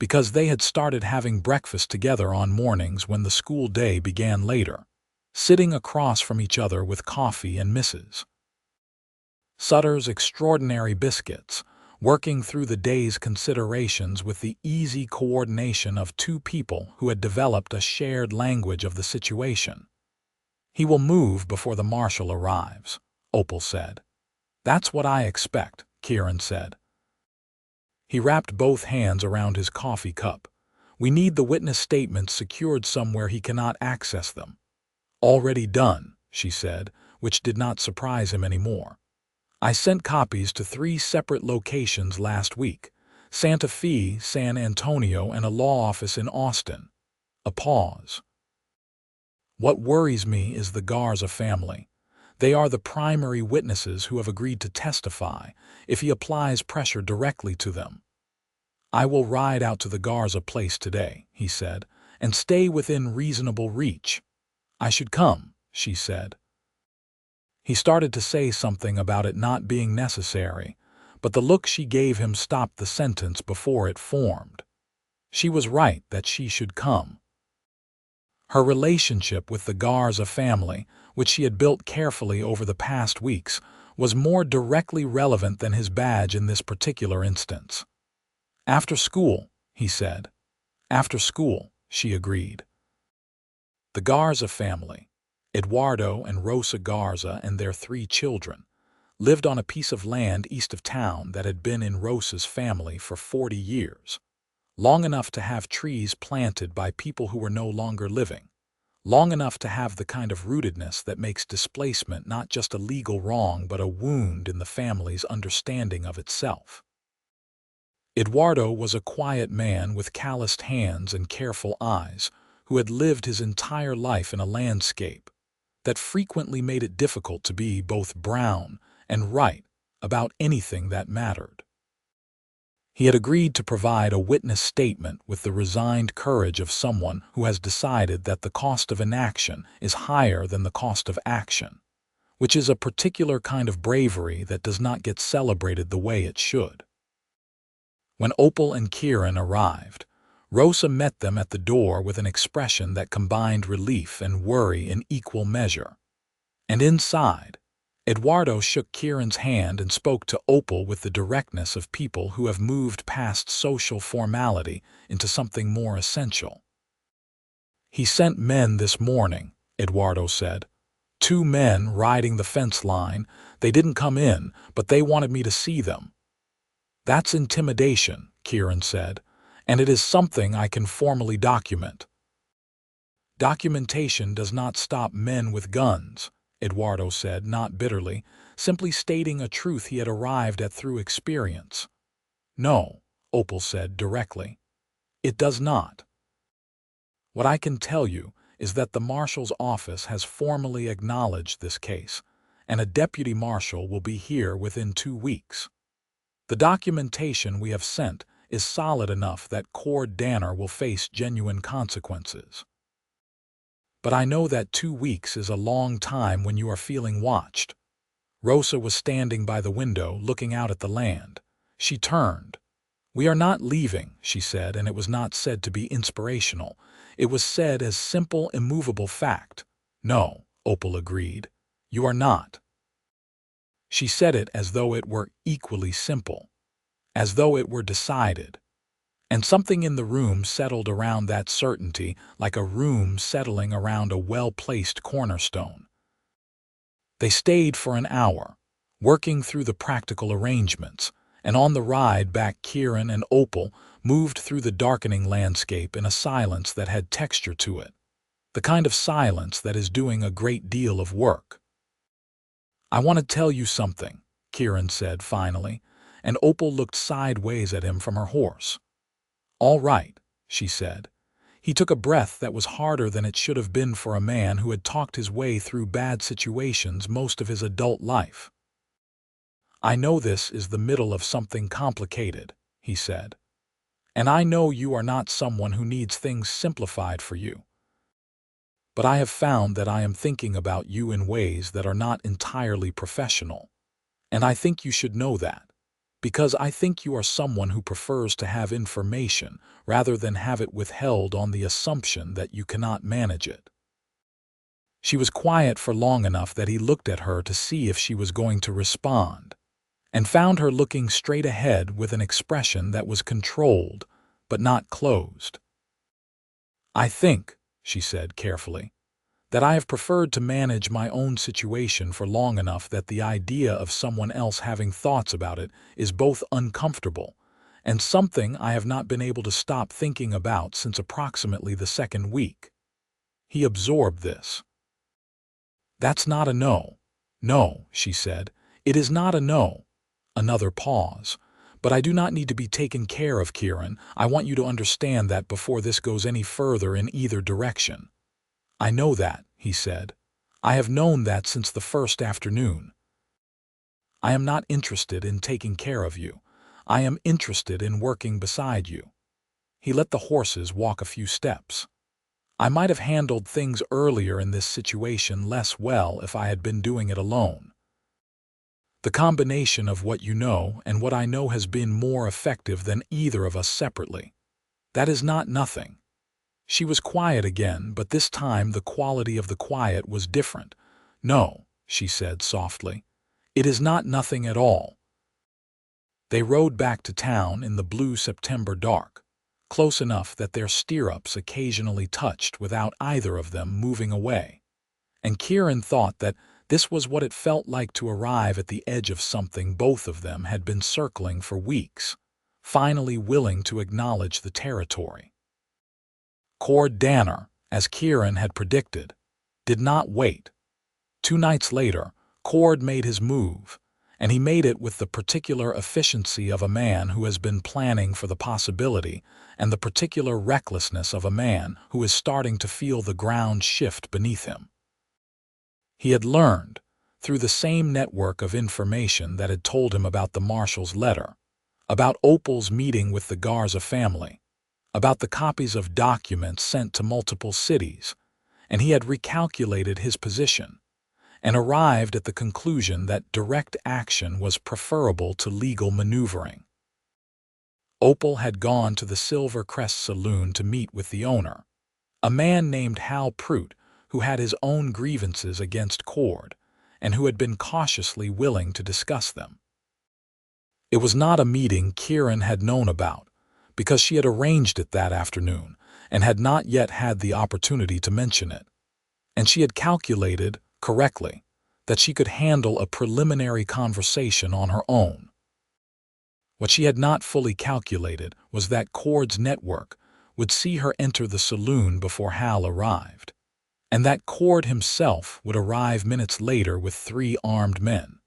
because they had started having breakfast together on mornings when the school day began later, sitting across from each other with coffee and Mrs. Sutter's extraordinary biscuits, working through the day's considerations with the easy coordination of two people who had developed a shared language of the situation. "He will move before the marshal arrives," Opal said. "That's what I expect," Kieran said. He wrapped both hands around his coffee cup. "We need the witness statements secured somewhere he cannot access them." "Already done," she said, which did not surprise him anymore. "I sent copies to 3 separate locations last week: Santa Fe, San Antonio, and a law office in Austin." A pause. "What worries me is the Garza family. They are the primary witnesses who have agreed to testify if he applies pressure directly to them." "I will ride out to the Garza place today," he said, "and stay within reasonable reach." "I should come," she said. He started to say something about it not being necessary, but the look she gave him stopped the sentence before it formed. She was right that she should come. Her relationship with the Garza family, which she had built carefully over the past weeks, was more directly relevant than his badge in this particular instance. "After school," he said. "After school," she agreed. The Garza family, Eduardo and Rosa Garza and their 3 children, lived on a piece of land east of town that had been in Rosa's family for 40 years, long enough to have trees planted by people who were no longer living, long enough to have the kind of rootedness that makes displacement not just a legal wrong but a wound in the family's understanding of itself. Eduardo was a quiet man with calloused hands and careful eyes who had lived his entire life in a landscape that frequently made it difficult to be both brown and right about anything that mattered. He had agreed to provide a witness statement with the resigned courage of someone who has decided that the cost of inaction is higher than the cost of action, which is a particular kind of bravery that does not get celebrated the way it should. When Opal and Kieran arrived, Rosa met them at the door with an expression that combined relief and worry in equal measure. And inside, Eduardo shook Kieran's hand and spoke to Opal with the directness of people who have moved past social formality into something more essential. "He sent men this morning," Eduardo said. "2 men riding the fence line. They didn't come in, but they wanted me to see them." "That's intimidation," Kieran said, "and it is something I can formally document." "Documentation does not stop men with guns," Eduardo said, not bitterly, simply stating a truth he had arrived at through experience. "No," Opal said directly. "It does not. What I can tell you is that the marshal's office has formally acknowledged this case, and a deputy marshal will be here within 2 weeks. The documentation we have sent is solid enough that Cord Danner will face genuine consequences. But I know that 2 weeks is a long time when you are feeling watched." Rosa was standing by the window looking out at the land. She turned. "We are not leaving," she said, and it was not said to be inspirational. It was said as simple, immovable fact. "No," Opal agreed. "You are not." She said it as though it were equally simple, as though it were decided. And something in the room settled around that certainty like a room settling around a well-placed cornerstone. They stayed for an hour, working through the practical arrangements, and on the ride back Kieran and Opal moved through the darkening landscape in a silence that had texture to it, the kind of silence that is doing a great deal of work. "I want to tell you something," Kieran said finally, and Opal looked sideways at him from her horse. "All right," she said. He took a breath that was harder than it should have been for a man who had talked his way through bad situations most of his adult life. "I know this is the middle of something complicated," he said. "And I know you are not someone who needs things simplified for you. But I have found that I am thinking about you in ways that are not entirely professional. And I think you should know that, because I think you are someone who prefers to have information rather than have it withheld on the assumption that you cannot manage it." She was quiet for long enough that he looked at her to see if she was going to respond, and found her looking straight ahead with an expression that was controlled, but not closed. "I think," she said carefully, "that I have preferred to manage my own situation for long enough that the idea of someone else having thoughts about it is both uncomfortable and something I have not been able to stop thinking about since approximately the second week." He absorbed this. "That's not a no." "No," she said. "It is not a no." Another pause. "But I do not need to be taken care of, Kieran. I want you to understand that before this goes any further in either direction." "I know that," he said. "I have known that since the first afternoon. I am not interested in taking care of you. I am interested in working beside you." He let the horses walk a few steps. "I might have handled things earlier in this situation less well if I had been doing it alone. The combination of what you know and what I know has been more effective than either of us separately. That is not nothing." She was quiet again, but this time the quality of the quiet was different. "No," she said softly. "It is not nothing at all." They rode back to town in the blue September dark, close enough that their stirrups occasionally touched without either of them moving away. And Kieran thought that this was what it felt like to arrive at the edge of something both of them had been circling for weeks, finally willing to acknowledge the territory. Cord Danner, as Kieran had predicted, did not wait. 2 nights later, Cord made his move, and he made it with the particular efficiency of a man who has been planning for the possibility and the particular recklessness of a man who is starting to feel the ground shift beneath him. He had learned, through the same network of information that had told him about the marshal's letter, about Opal's meeting with the Garza family, about the copies of documents sent to multiple cities, and he had recalculated his position and arrived at the conclusion that direct action was preferable to legal maneuvering. Opal had gone to the Silver Crest Saloon to meet with the owner, a man named Hal Prout, who had his own grievances against Cord and who had been cautiously willing to discuss them. It was not a meeting Kieran had known about, because she had arranged it that afternoon and had not yet had the opportunity to mention it. And she had calculated, correctly, that she could handle a preliminary conversation on her own. What she had not fully calculated was that Cord's network would see her enter the saloon before Hal arrived, and that Cord himself would arrive minutes later with 3 armed men.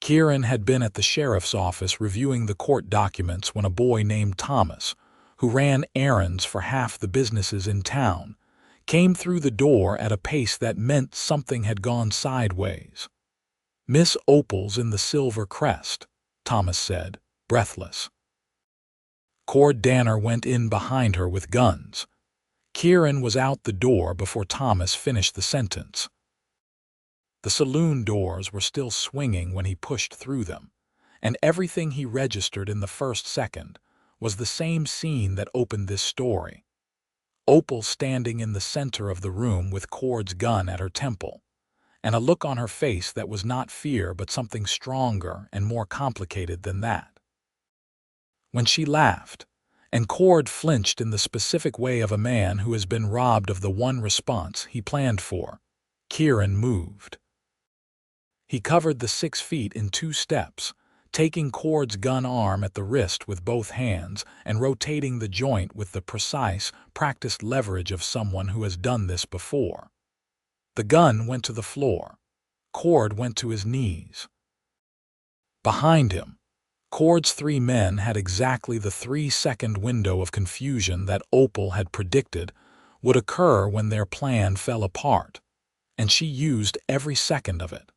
Kieran had been at the sheriff's office reviewing the court documents when a boy named Thomas, who ran errands for half the businesses in town, came through the door at a pace that meant something had gone sideways. "Miss Opal's in the Silver Crest," Thomas said, breathless. Cord Danner went in behind her with guns. Kieran was out the door before Thomas finished the sentence. The saloon doors were still swinging when he pushed through them, and everything he registered in the first second was the same scene that opened this story. Opal standing in the center of the room with Cord's gun at her temple, and a look on her face that was not fear but something stronger and more complicated than that. When she laughed, and Cord flinched in the specific way of a man who has been robbed of the one response he planned for, Kieran moved. He covered the 6 feet in 2 steps, taking Cord's gun arm at the wrist with both hands and rotating the joint with the precise, practiced leverage of someone who has done this before. The gun went to the floor. Cord went to his knees. Behind him, Cord's 3 men had exactly the 3-second window of confusion that Opal had predicted would occur when their plan fell apart, and she used every second of it.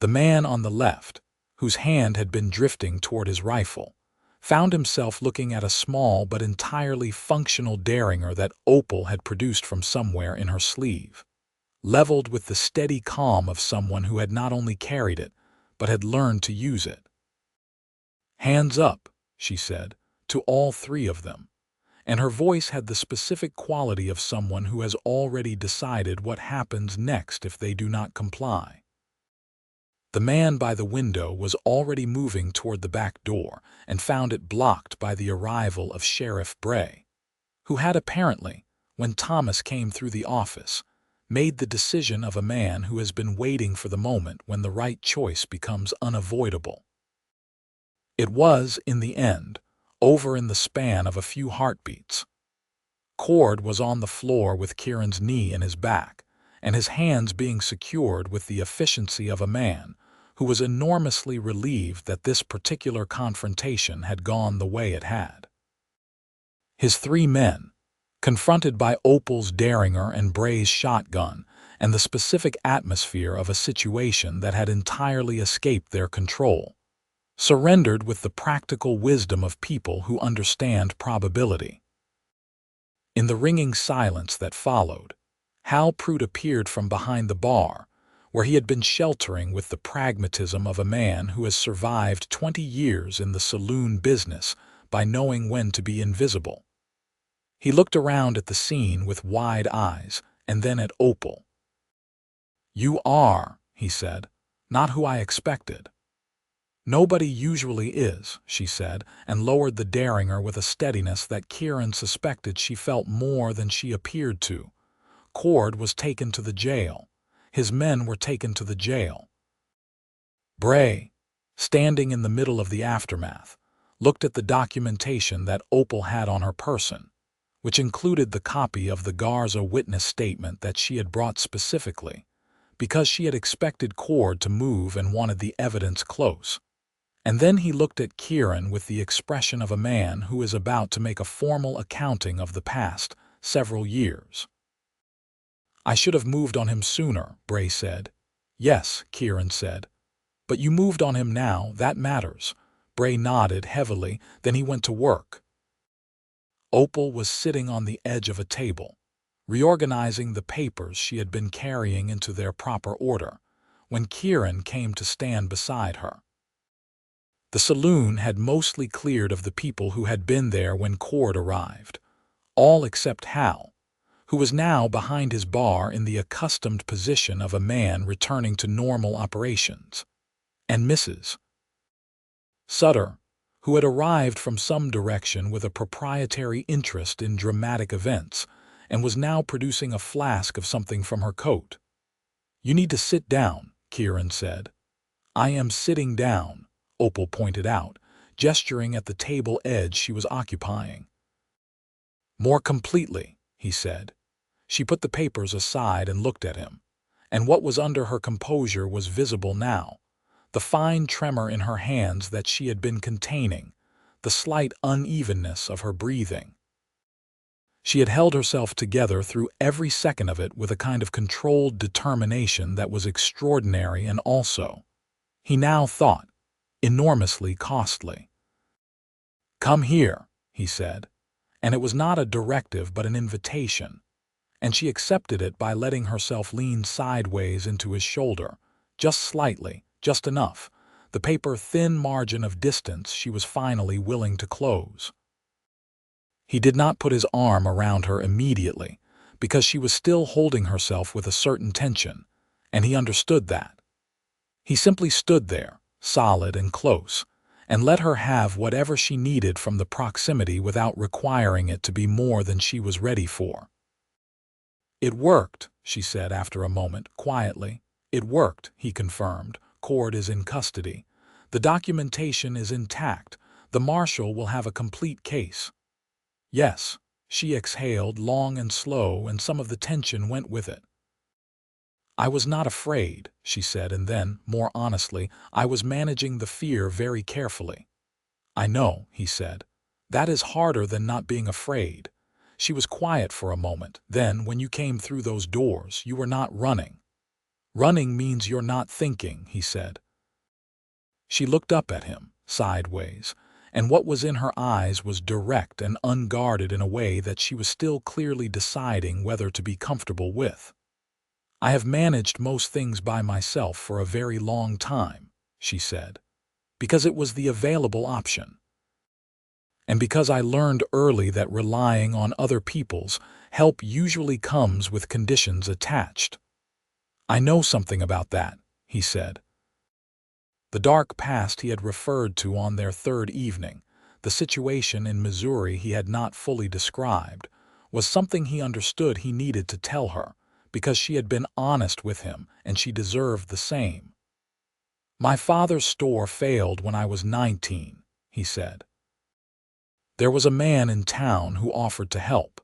The man on the left, whose hand had been drifting toward his rifle, found himself looking at a small but entirely functional derringer that Opal had produced from somewhere in her sleeve, leveled with the steady calm of someone who had not only carried it, but had learned to use it. "Hands up," she said, to all three of them, and her voice had the specific quality of someone who has already decided what happens next if they do not comply. The man by the window was already moving toward the back door and found it blocked by the arrival of Sheriff Bray, who had apparently, when Thomas came through the office, made the decision of a man who has been waiting for the moment when the right choice becomes unavoidable. It was, in the end, over in the span of a few heartbeats. Cord was on the floor with Kieran's knee in his back, and his hands being secured with the efficiency of a man who was enormously relieved that this particular confrontation had gone the way it had. His three men, confronted by Opal's Derringer and Bray's shotgun and the specific atmosphere of a situation that had entirely escaped their control, surrendered with the practical wisdom of people who understand probability. In the ringing silence that followed, Hal Pruitt appeared from behind the bar, where he had been sheltering with the pragmatism of a man who has survived 20 years in the saloon business by knowing when to be invisible. He looked around at the scene with wide eyes, and then at Opal. "You are," he said, "not who I expected." "Nobody usually is," she said, and lowered the Derringer with a steadiness that Kieran suspected she felt more than she appeared to. Cord was taken to the jail. His men were taken to the jail. Bray, standing in the middle of the aftermath, looked at the documentation that Opal had on her person, which included the copy of the Garza witness statement that she had brought specifically, because she had expected Cord to move and wanted the evidence close. And then he looked at Kieran with the expression of a man who is about to make a formal accounting of the past several years. "I should have moved on him sooner," Bray said. "Yes," Kieran said. "But you moved on him now, that matters." Bray nodded heavily, then he went to work. Opal was sitting on the edge of a table, reorganizing the papers she had been carrying into their proper order, when Kieran came to stand beside her. The saloon had mostly cleared of the people who had been there when Cord arrived, all except Hal, who was now behind his bar in the accustomed position of a man returning to normal operations, and Mrs. Sutter, who had arrived from some direction with a proprietary interest in dramatic events and was now producing a flask of something from her coat. "You need to sit down," Kieran said. "I am sitting down," Opal pointed out, gesturing at the table edge she was occupying. "More completely," he said. She put the papers aside and looked at him, and what was under her composure was visible now, the fine tremor in her hands that she had been containing, the slight unevenness of her breathing. She had held herself together through every second of it with a kind of controlled determination that was extraordinary and also, he now thought, enormously costly. "Come here," he said, and it was not a directive but an invitation, and she accepted it by letting herself lean sideways into his shoulder, just slightly, just enough, the paper-thin margin of distance she was finally willing to close. He did not put his arm around her immediately, because she was still holding herself with a certain tension, and he understood that. He simply stood there, solid and close, and let her have whatever she needed from the proximity without requiring it to be more than she was ready for. "It worked," she said after a moment, quietly. "It worked," he confirmed. "Cord is in custody. The documentation is intact. The marshal will have a complete case." "Yes," she exhaled, long and slow, and some of the tension went with it. "I was not afraid," she said, and then, more honestly, "I was managing the fear very carefully." "I know," he said. "That is harder than not being afraid." She was quiet for a moment. "Then, when you came through those doors, you were not running." "Running means you're not thinking," he said. She looked up at him, sideways, and what was in her eyes was direct and unguarded in a way that she was still clearly deciding whether to be comfortable with. "I have managed most things by myself for a very long time," she said. because it was the available option. And because I learned early that relying on other people's help usually comes with conditions attached. I know something about that, he said. The dark past he had referred to on their third evening, the situation in Missouri he had not fully described, was something he understood he needed to tell her, because she had been honest with him and she deserved the same. My father's store failed when I was 19, he said. There was a man in town who offered to help,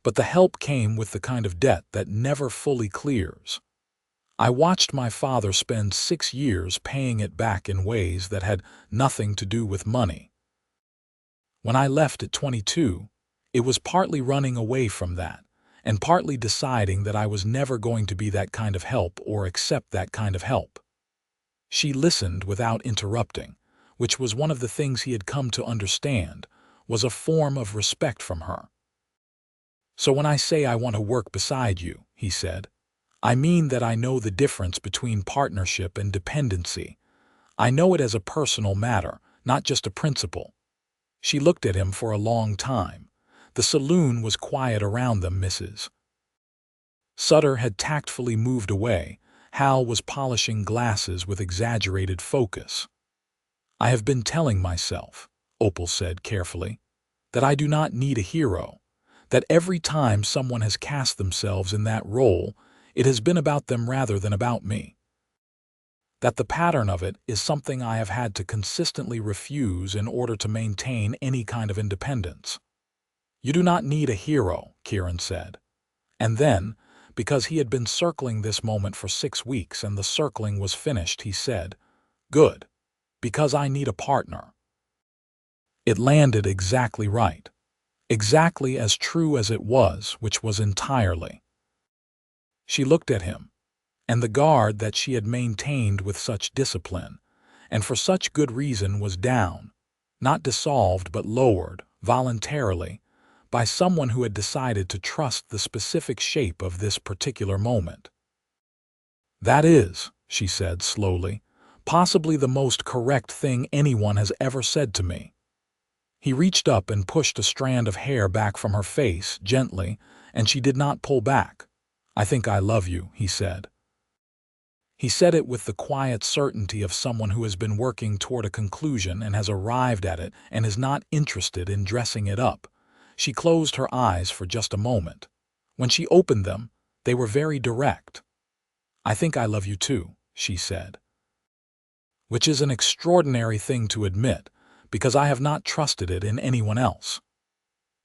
but the help came with the kind of debt that never fully clears. I watched my father spend 6 years paying it back in ways that had nothing to do with money. When I left at 22, it was partly running away from that, and partly deciding that I was never going to be that kind of help or accept that kind of help. She listened without interrupting, which was one of the things he had come to understand, was a form of respect from her. So when I say I want to work beside you, he said, I mean that I know the difference between partnership and dependency. I know it as a personal matter, not just a principle. She looked at him for a long time. The saloon was quiet around them, Mrs. Sutter had tactfully moved away. Hal was polishing glasses with exaggerated focus. I have been telling myself, Opal said carefully, that I do not need a hero, that every time someone has cast themselves in that role, it has been about them rather than about me. That the pattern of it is something I have had to consistently refuse in order to maintain any kind of independence. You do not need a hero, Kieran said. And then, because he had been circling this moment for 6 weeks and the circling was finished, he said, Good, because I need a partner. It landed exactly right, exactly as true as it was, which was entirely. She looked at him, and the guard that she had maintained with such discipline, and for such good reason, was down, not dissolved but lowered, voluntarily, by someone who had decided to trust the specific shape of this particular moment. That is, she said slowly, possibly the most correct thing anyone has ever said to me. He reached up and pushed a strand of hair back from her face, gently, and she did not pull back. I think I love you, he said. He said it with the quiet certainty of someone who has been working toward a conclusion and has arrived at it and is not interested in dressing it up. She closed her eyes for just a moment. When she opened them, they were very direct. I think I love you too, she said. Which is an extraordinary thing to admit, because I have not trusted it in anyone else.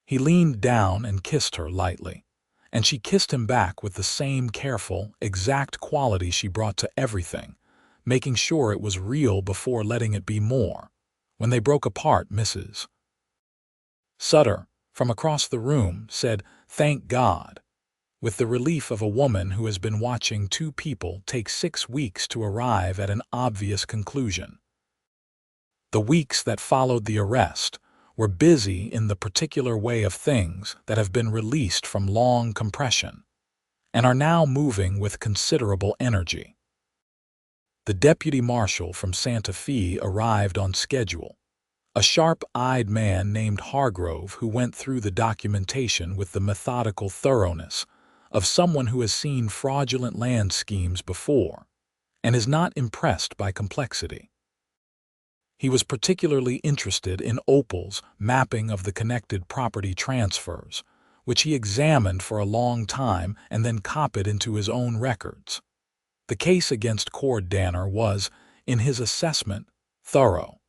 He leaned down and kissed her lightly, and she kissed him back with the same careful, exact quality she brought to everything, making sure it was real before letting it be more. When they broke apart, Mrs. Sutter, from across the room, said, Thank God, with the relief of a woman who has been watching 2 people take 6 weeks to arrive at an obvious conclusion. The weeks that followed the arrest were busy in the particular way of things that have been released from long compression, and are now moving with considerable energy. The deputy marshal from Santa Fe arrived on schedule, a sharp-eyed man named Hargrove who went through the documentation with the methodical thoroughness of someone who has seen fraudulent land schemes before and is not impressed by complexity. He was particularly interested in Opal's mapping of the connected property transfers, which he examined for a long time and then copied into his own records. The case against Cord Danner was, in his assessment, thorough.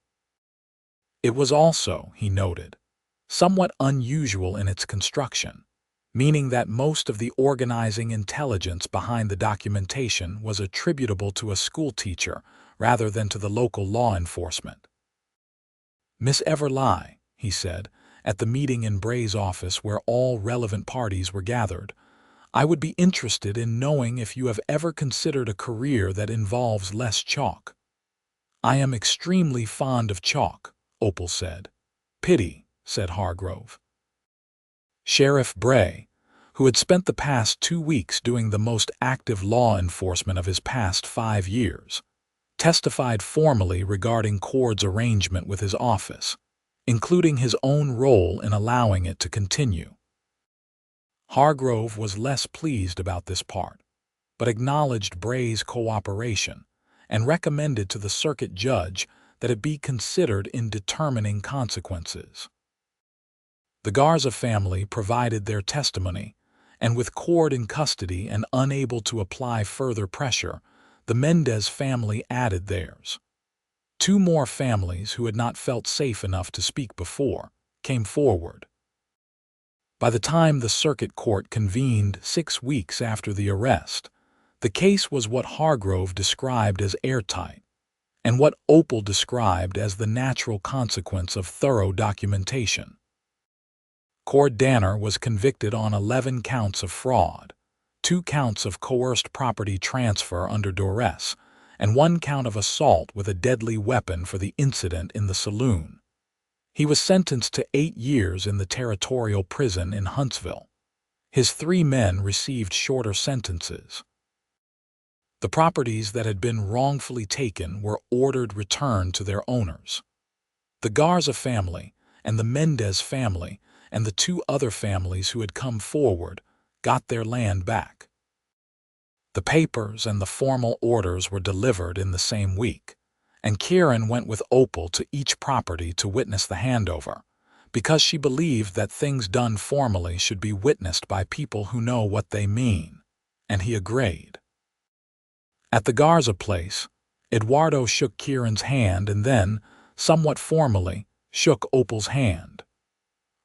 It was also, he noted, somewhat unusual in its construction, meaning that most of the organizing intelligence behind the documentation was attributable to a schoolteacher rather than to the local law enforcement. Miss Everly, he said, at the meeting in Bray's office where all relevant parties were gathered, I would be interested in knowing if you have ever considered a career that involves less chalk. I am extremely fond of chalk, Opal said. Pity, said Hargrove. Sheriff Bray, who had spent the past 2 weeks doing the most active law enforcement of his past 5 years, testified formally regarding Cord's arrangement with his office, including his own role in allowing it to continue. Hargrove was less pleased about this part, but acknowledged Bray's cooperation and recommended to the circuit judge that it be considered in determining consequences. The Garza family provided their testimony, and with Cord in custody and unable to apply further pressure, the Mendez family added theirs. 2 more families who had not felt safe enough to speak before came forward. By the time the circuit court convened 6 weeks after the arrest, the case was what Hargrove described as airtight, and what Opal described as the natural consequence of thorough documentation. Cord Danner was convicted on 11 counts of fraud, 2 counts of coerced property transfer under duress, and 1 count of assault with a deadly weapon for the incident in the saloon. He was sentenced to 8 years in the territorial prison in Huntsville. His 3 men received shorter sentences. The properties that had been wrongfully taken were ordered returned to their owners. The Garza family and the Mendez family and the 2 other families who had come forward got their land back. The papers and the formal orders were delivered in the same week, and Kieran went with Opal to each property to witness the handover, because she believed that things done formally should be witnessed by people who know what they mean, and he agreed. At the Garza place, Eduardo shook Kieran's hand and then, somewhat formally, shook Opal's hand.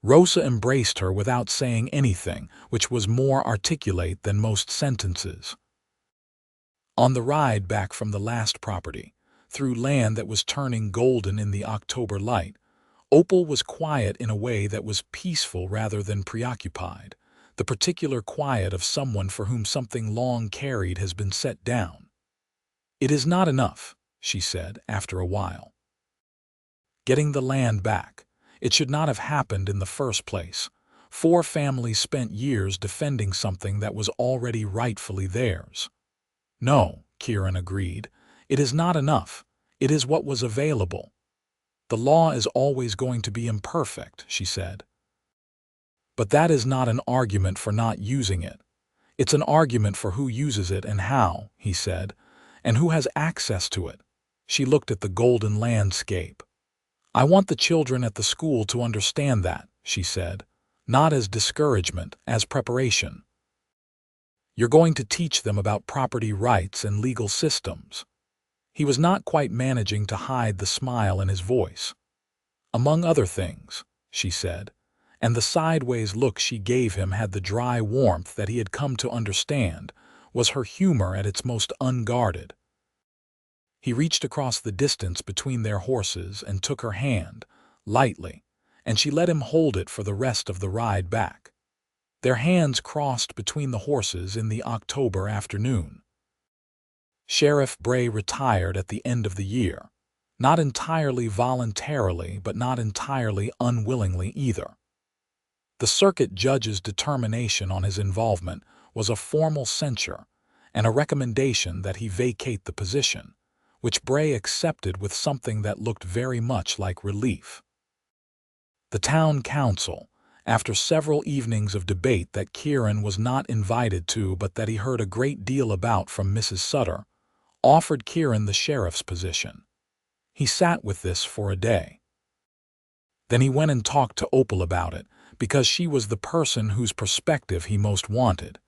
Rosa embraced her without saying anything, which was more articulate than most sentences. On the ride back from the last property, through land that was turning golden in the October light, Opal was quiet in a way that was peaceful rather than preoccupied, the particular quiet of someone for whom something long carried has been set down. "It is not enough," she said after a while. "Getting the land back. It should not have happened in the first place. 4 families spent years defending something that was already rightfully theirs." "No," Kieran agreed. "It is not enough. It is what was available." "The law is always going to be imperfect," she said. "But that is not an argument for not using it. It's an argument for who uses it and how," he said, "and who has access to it." She looked at the golden landscape. "I want the children at the school to understand that," she said, "not as discouragement, as preparation. You're going to teach them about property rights and legal systems." He was not quite managing to hide the smile in his voice. "Among other things," she said, and the sideways look she gave him had the dry warmth that he had come to understand was her humor at its most unguarded. He reached across the distance between their horses and took her hand, lightly, and she let him hold it for the rest of the ride back. Their hands crossed between the horses in the October afternoon. Sheriff Bray retired at the end of the year, not entirely voluntarily but not entirely unwillingly either. The circuit judge's determination on his involvement was a formal censure and a recommendation that he vacate the position, which Bray accepted with something that looked very much like relief. The town council, after several evenings of debate that Kieran was not invited to but that he heard a great deal about from Mrs. Sutter, offered Kieran the sheriff's position. He sat with this for a day. Then he went and talked to Opal about it, because she was the person whose perspective he most wanted.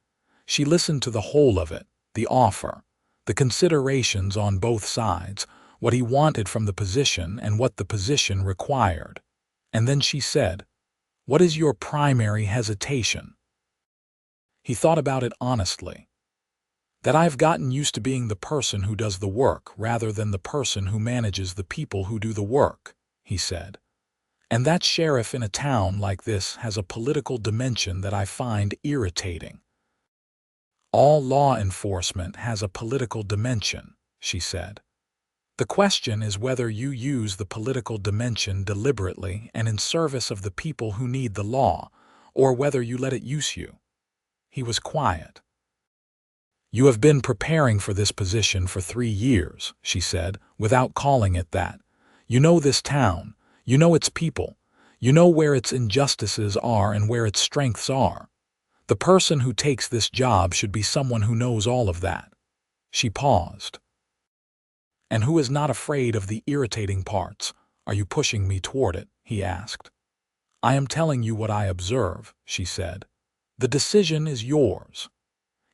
She listened to the whole of it, the offer, the considerations on both sides, what he wanted from the position and what the position required. And then she said, "What is your primary hesitation?" He thought about it honestly. "That I've gotten used to being the person who does the work rather than the person who manages the people who do the work," he said. "And that sheriff in a town like this has a political dimension that I find irritating." "All law enforcement has a political dimension," she said. "The question is whether you use the political dimension deliberately and in service of the people who need the law, or whether you let it use you." He was quiet. "You have been preparing for this position for 3 years," she said, without calling it that. "You know this town. You know its people. You know where its injustices are and where its strengths are. The person who takes this job should be someone who knows all of that." She paused. "And who is not afraid of the irritating parts. Are you pushing me toward it?" he asked. "I am telling you what I observe," she said. "The decision is yours."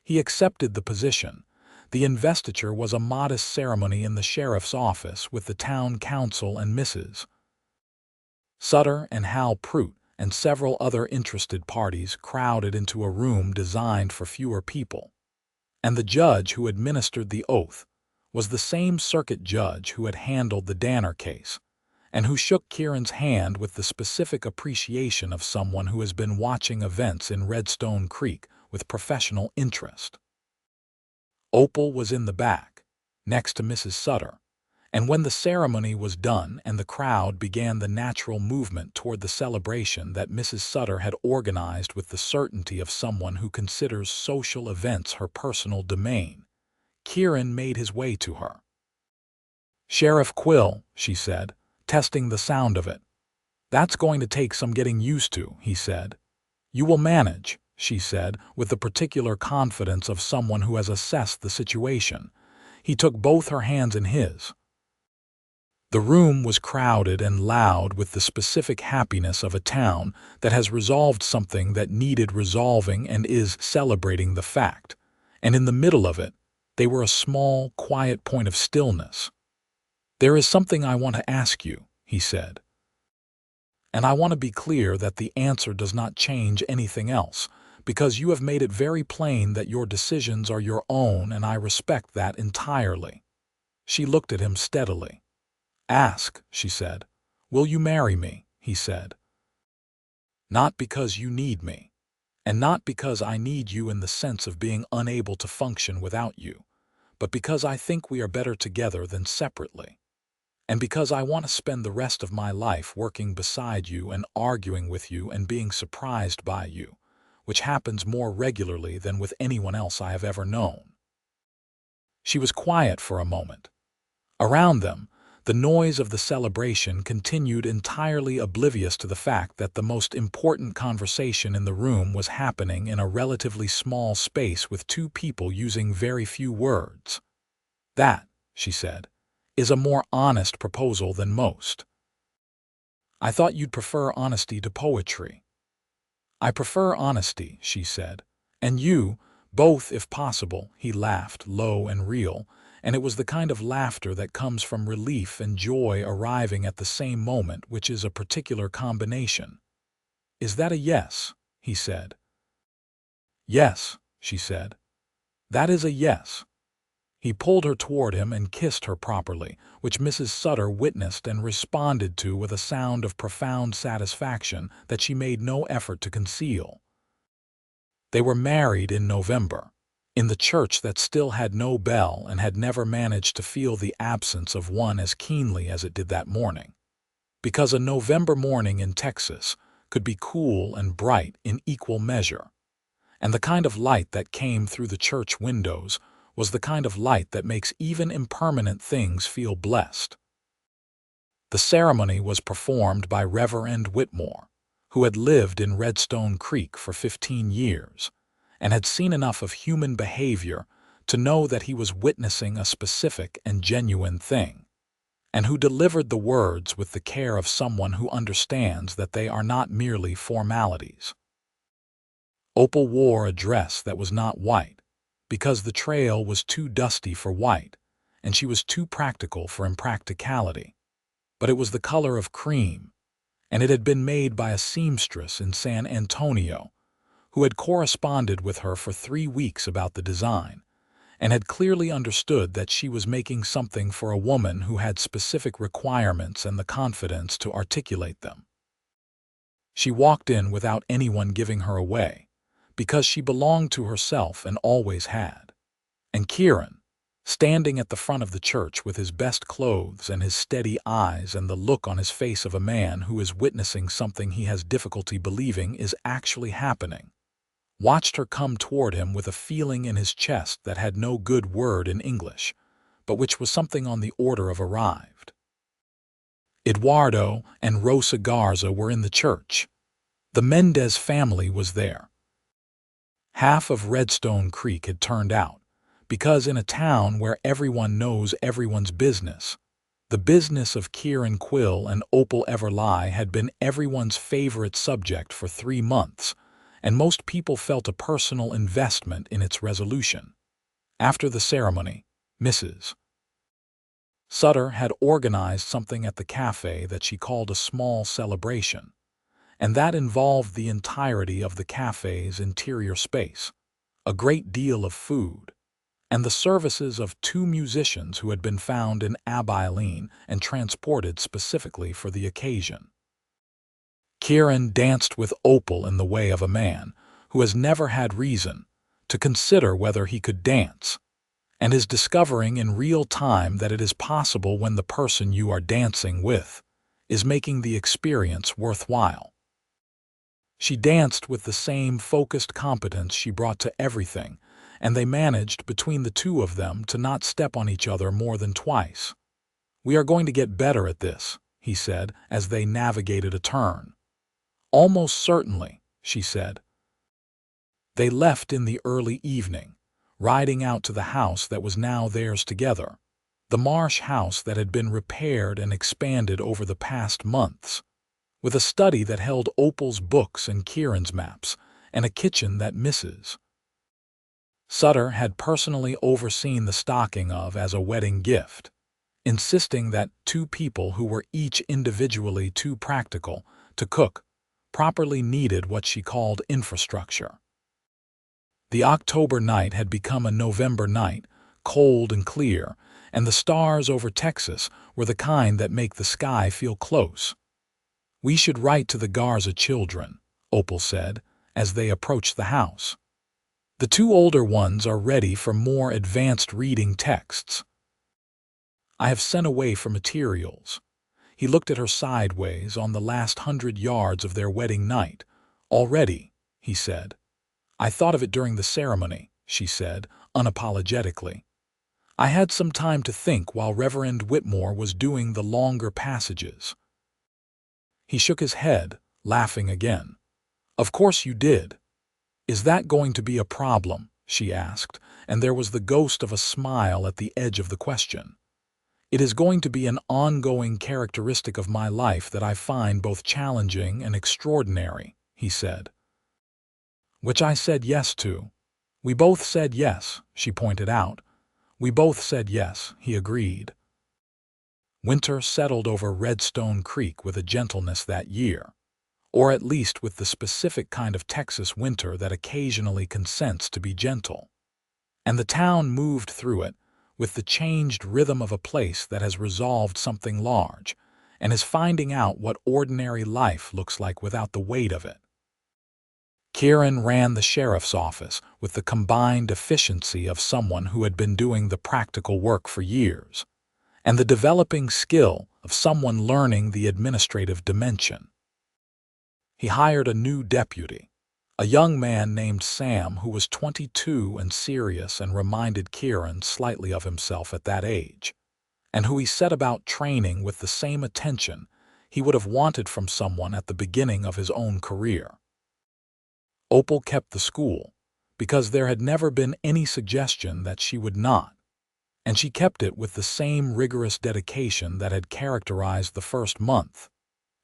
He accepted the position. The investiture was a modest ceremony in the sheriff's office with the town council and Mrs. Sutter and Hal Prout and several other interested parties crowded into a room designed for fewer people. And the judge who administered the oath was the same circuit judge who had handled the Danner case, and who shook Kieran's hand with the specific appreciation of someone who has been watching events in Redstone Creek with professional interest. Opal was in the back, next to Mrs. Sutter, and when the ceremony was done and the crowd began the natural movement toward the celebration that Mrs. Sutter had organized with the certainty of someone who considers social events her personal domain, Kieran made his way to her. "Sheriff Quill," she said, testing the sound of it. "That's going to take some getting used to," he said. "You will manage," she said, with the particular confidence of someone who has assessed the situation. He took both her hands in his. The room was crowded and loud with the specific happiness of a town that has resolved something that needed resolving and is celebrating the fact. And in the middle of it, they were a small, quiet point of stillness. "There is something I want to ask you," he said. "And I want to be clear that the answer does not change anything else, because you have made it very plain that your decisions are your own, and I respect that entirely." She looked at him steadily. "Ask," she said. "Will you marry me?" he said. "Not because you need me, and not because I need you in the sense of being unable to function without you, but because I think we are better together than separately. And because I want to spend the rest of my life working beside you and arguing with you and being surprised by you, which happens more regularly than with anyone else I have ever known." She was quiet for a moment. Around them, the noise of the celebration continued, entirely oblivious to the fact that the most important conversation in the room was happening in a relatively small space with two people using very few words. "That," she said, "is a more honest proposal than most. I thought you'd prefer honesty to poetry." "I prefer honesty," she said. "And you, both if possible." He laughed, low and real, and it was the kind of laughter that comes from relief and joy arriving at the same moment, which is a particular combination. "Is that a yes?" he said. "Yes," she said. "That is a yes." He pulled her toward him and kissed her properly, which Mrs. Sutter witnessed and responded to with a sound of profound satisfaction that she made no effort to conceal. They were married in November, in the church that still had no bell and had never managed to feel the absence of one as keenly as it did that morning. Because a November morning in Texas could be cool and bright in equal measure, and the kind of light that came through the church windows was the kind of light that makes even impermanent things feel blessed. The ceremony was performed by Reverend Whitmore, who had lived in Redstone Creek for 15 years and had seen enough of human behavior to know that he was witnessing a specific and genuine thing, and who delivered the words with the care of someone who understands that they are not merely formalities. Opal wore a dress that was not white, because the trail was too dusty for white, and she was too practical for impracticality. But it was the color of cream, and it had been made by a seamstress in San Antonio, who had corresponded with her for 3 weeks about the design, and had clearly understood that she was making something for a woman who had specific requirements and the confidence to articulate them. She walked in without anyone giving her away, because she belonged to herself and always had. And Kieran, standing at the front of the church with his best clothes and his steady eyes and the look on his face of a man who is witnessing something he has difficulty believing is actually happening, watched her come toward him with a feeling in his chest that had no good word in English, but which was something on the order of arrived. Eduardo and Rosa Garza were in the church. The Mendez family was there. Half of Redstone Creek had turned out, because in a town where everyone knows everyone's business, the business of Kieran Quill and Opal Everly had been everyone's favorite subject for 3 months, and most people felt a personal investment in its resolution. After the ceremony, Mrs. Sutter had organized something at the cafe that she called a small celebration, and that involved the entirety of the cafe's interior space, a great deal of food, and the services of 2 musicians who had been found in Abilene and transported specifically for the occasion. Kieran danced with Opal in the way of a man who has never had reason to consider whether he could dance, and is discovering in real time that it is possible when the person you are dancing with is making the experience worthwhile. She danced with the same focused competence she brought to everything, and they managed between the 2 of them to not step on each other more than twice. "We are going to get better at this," he said as they navigated a turn. "Almost certainly," she said. They left in the early evening, riding out to the house that was now theirs together, the Marsh house that had been repaired and expanded over the past months, with a study that held Opal's books and Kieran's maps, and a kitchen that Mrs. Sutter had personally overseen the stocking of as a wedding gift, insisting that 2 people who were each individually too practical to cook properly needed what she called infrastructure. The October night had become a November night, cold and clear, and the stars over Texas were the kind that make the sky feel close. "We should write to the Garza children," Opal said, as they approached the house. "The 2 older ones are ready for more advanced reading texts. I have sent away for materials." He looked at her sideways on the last 100 yards of their wedding night. "Already," he said. "I thought of it during the ceremony," she said, unapologetically. "I had some time to think while Reverend Whitmore was doing the longer passages." He shook his head, laughing again. "Of course you did. Is that going to be a problem?" she asked, and there was the ghost of a smile at the edge of the question. "It is going to be an ongoing characteristic of my life that I find both challenging and extraordinary," he said. "Which I said yes to." "We both said yes," she pointed out. "We both said yes," he agreed. Winter settled over Redstone Creek with a gentleness that year, or at least with the specific kind of Texas winter that occasionally consents to be gentle. And the town moved through it with the changed rhythm of a place that has resolved something large and is finding out what ordinary life looks like without the weight of it. Kieran ran the sheriff's office with the combined efficiency of someone who had been doing the practical work for years, and the developing skill of someone learning the administrative dimension. He hired a new deputy, a young man named Sam who was 22 and serious and reminded Kieran slightly of himself at that age, and who he set about training with the same attention he would have wanted from someone at the beginning of his own career. Opal kept the school, because there had never been any suggestion that she would not, and she kept it with the same rigorous dedication that had characterized the first month,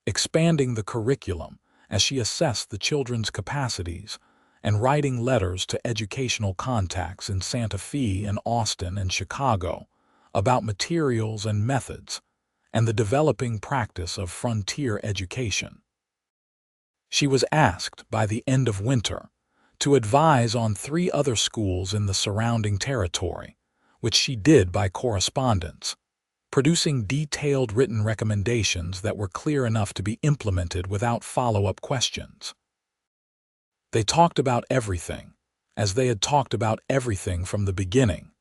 expanding the curriculum as she assessed the children's capacities and writing letters to educational contacts in Santa Fe and Austin and Chicago about materials and methods and the developing practice of frontier education. She was asked by the end of winter to advise on 3 other schools in the surrounding territory, which she did by correspondence, producing detailed written recommendations that were clear enough to be implemented without follow-up questions. They talked about everything, as they had talked about everything from the beginning.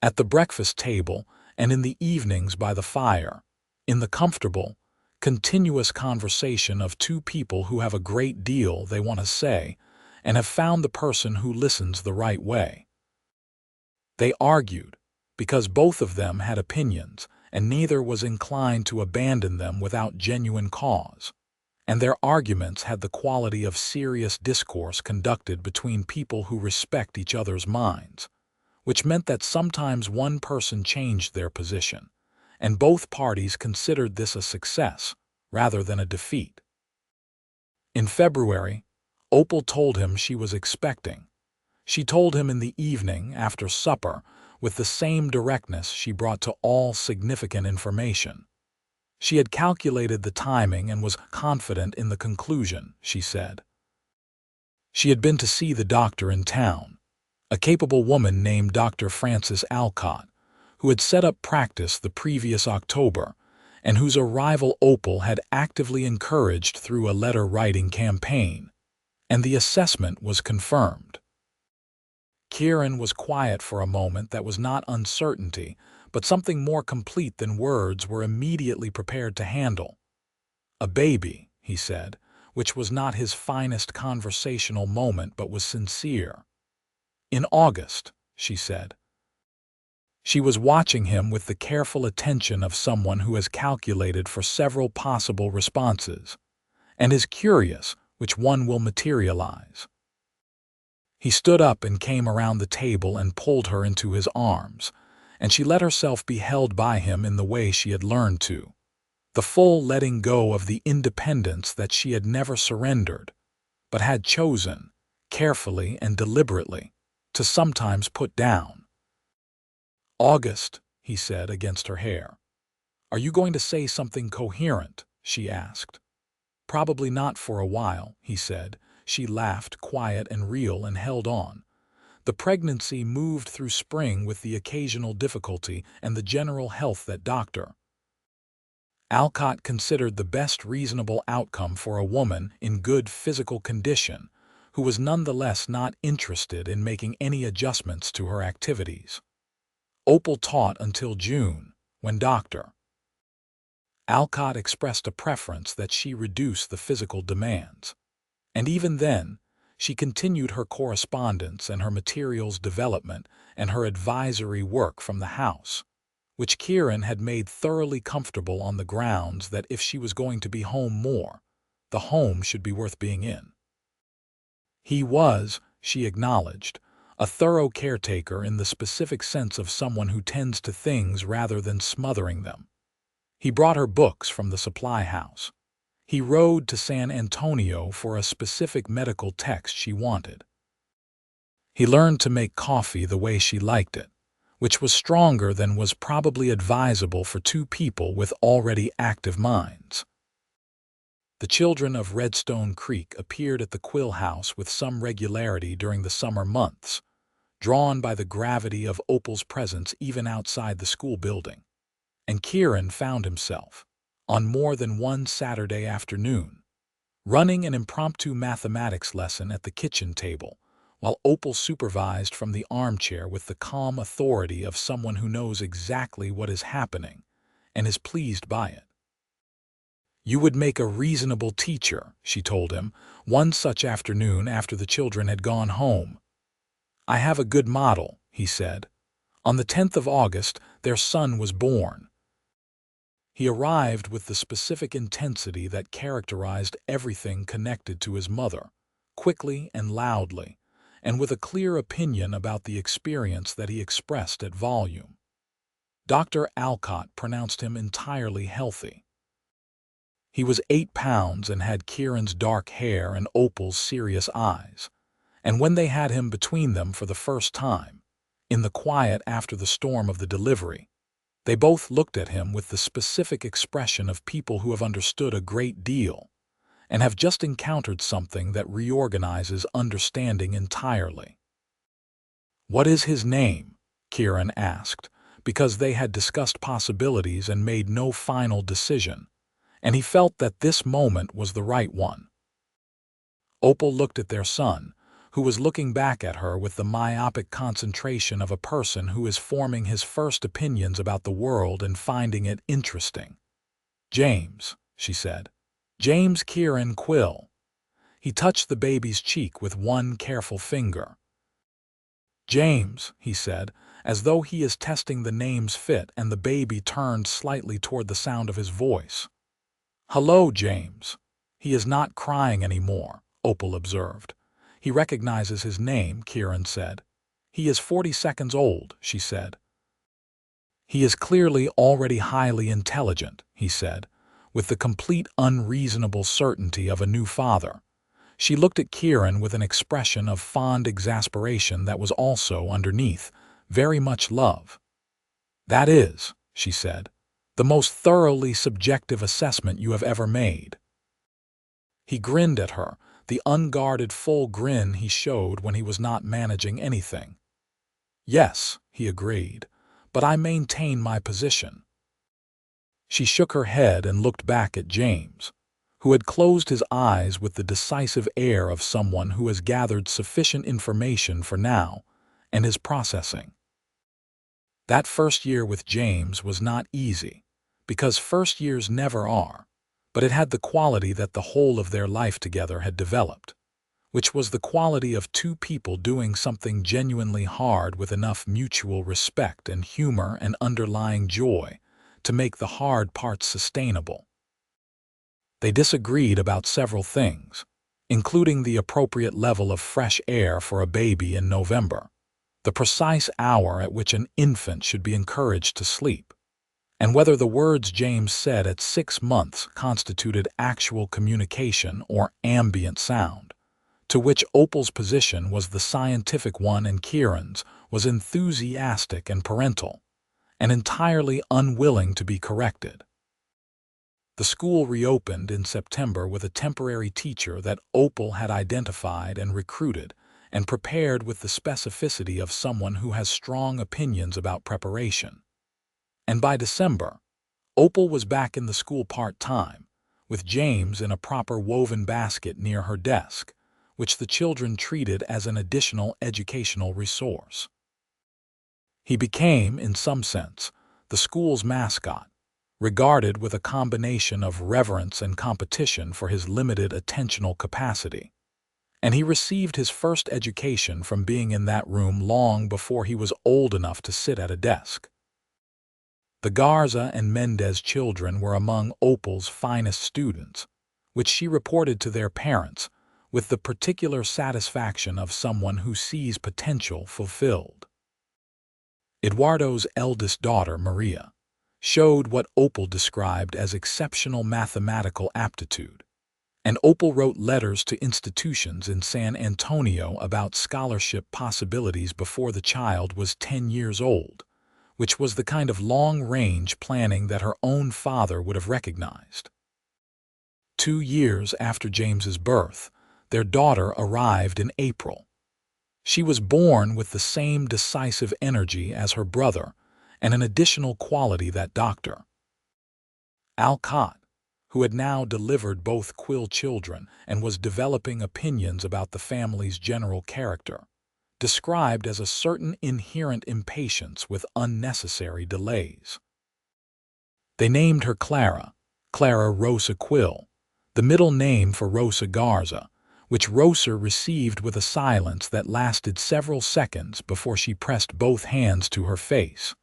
At the breakfast table and in the evenings by the fire, in the comfortable, continuous conversation of 2 people who have a great deal they want to say and have found the person who listens the right way. They argued, because both of them had opinions, and neither was inclined to abandon them without genuine cause. And their arguments had the quality of serious discourse conducted between people who respect each other's minds, which meant that sometimes one person changed their position, and both parties considered this a success rather than a defeat. In February, Opal told him she was expecting. She told him in the evening, after supper, with the same directness she brought to all significant information. She had calculated the timing and was confident in the conclusion, she said. She had been to see the doctor in town, a capable woman named Dr. Frances Alcott, who had set up practice the previous October, and whose arrival Opal had actively encouraged through a letter-writing campaign, and the assessment was confirmed. Kieran was quiet for a moment that was not uncertainty, but something more complete than words were immediately prepared to handle. A baby, he said, which was not his finest conversational moment but was sincere. In August, she said. She was watching him with the careful attention of someone who has calculated for several possible responses, and is curious which one will materialize. He stood up and came around the table and pulled her into his arms, and she let herself be held by him in the way she had learned to, the full letting go of the independence that she had never surrendered, but had chosen, carefully and deliberately, to sometimes put down. "August," he said against her hair. "Are you going to say something coherent?" she asked. "Probably not for a while," he said. She laughed, quiet and real, and held on. The pregnancy moved through spring with the occasional difficulty and the general health that Dr. Alcott considered the best reasonable outcome for a woman in good physical condition, who was nonetheless not interested in making any adjustments to her activities. Opal taught until June, when Dr. Alcott expressed a preference that she reduce the physical demands. And even then, she continued her correspondence and her materials development and her advisory work from the house, which Kieran had made thoroughly comfortable on the grounds that if she was going to be home more, the home should be worth being in. He was, she acknowledged, a thorough caretaker in the specific sense of someone who tends to things rather than smothering them. He brought her books from the supply house. He rode to San Antonio for a specific medical text she wanted. He learned to make coffee the way she liked it, which was stronger than was probably advisable for two people with already active minds. The children of Redstone Creek appeared at the Quill house with some regularity during the summer months, drawn by the gravity of Opal's presence even outside the school building. And Kieran found himself, on more than one Saturday afternoon, running an impromptu mathematics lesson at the kitchen table, while Opal supervised from the armchair with the calm authority of someone who knows exactly what is happening and is pleased by it. "You would make a reasonable teacher," she told him, one such afternoon after the children had gone home. "I have a good model," he said. On the 10th of August, their son was born. He arrived with the specific intensity that characterized everything connected to his mother, quickly and loudly, and with a clear opinion about the experience that he expressed at volume. Dr. Alcott pronounced him entirely healthy. He was 8 pounds and had Kieran's dark hair and Opal's serious eyes, and when they had him between them for the first time, in the quiet after the storm of the delivery, they both looked at him with the specific expression of people who have understood a great deal and have just encountered something that reorganizes understanding entirely. "What is his name?" Kieran asked, because they had discussed possibilities and made no final decision, and he felt that this moment was the right one. Opal looked at their son, who was looking back at her with the myopic concentration of a person who is forming his first opinions about the world and finding it interesting. "James," she said. "James Kieran Quill." He touched the baby's cheek with one careful finger. "James," he said, as though he is testing the name's fit, and the baby turned slightly toward the sound of his voice. "Hello, James." "He is not crying anymore," Opal observed. "He recognizes his name," Kieran said. "He is 40 seconds old," she said. "He is clearly already highly intelligent," he said, with the complete unreasonable certainty of a new father. She looked at Kieran with an expression of fond exasperation that was also, underneath, very much love. "That is," she said, "the most thoroughly subjective assessment you have ever made." He grinned at her, the unguarded full grin he showed when he was not managing anything. "Yes," he agreed, "but I maintain my position." She shook her head and looked back at James, who had closed his eyes with the decisive air of someone who has gathered sufficient information for now and is processing. That first year with James was not easy, because first years never are, but it had the quality that the whole of their life together had developed, which was the quality of two people doing something genuinely hard with enough mutual respect and humor and underlying joy to make the hard parts sustainable. They disagreed about several things, including the appropriate level of fresh air for a baby in November, the precise hour at which an infant should be encouraged to sleep, and whether the words James said at 6 months constituted actual communication or ambient sound, to which Opal's position was the scientific one and Kieran's was enthusiastic and parental, and entirely unwilling to be corrected. The school reopened in September with a temporary teacher that Opal had identified and recruited and prepared with the specificity of someone who has strong opinions about preparation. And by December, Opal was back in the school part-time, with James in a proper woven basket near her desk, which the children treated as an additional educational resource. He became, in some sense, the school's mascot, regarded with a combination of reverence and competition for his limited attentional capacity. And he received his first education from being in that room long before he was old enough to sit at a desk. The Garza and Mendez children were among Opal's finest students, which she reported to their parents with the particular satisfaction of someone who sees potential fulfilled. Eduardo's eldest daughter, Maria, showed what Opal described as exceptional mathematical aptitude, and Opal wrote letters to institutions in San Antonio about scholarship possibilities before the child was 10 years old, which was the kind of long-range planning that her own father would have recognized. 2 years after James's birth, their daughter arrived in April. She was born with the same decisive energy as her brother, and an additional quality that Dr. Alcott, who had now delivered both Quill children and was developing opinions about the family's general character, described as a certain inherent impatience with unnecessary delays. They named her Clara Rosa Quill, the middle name for Rosa Garza, which Rosa received with a silence that lasted several seconds before she pressed both hands to her face.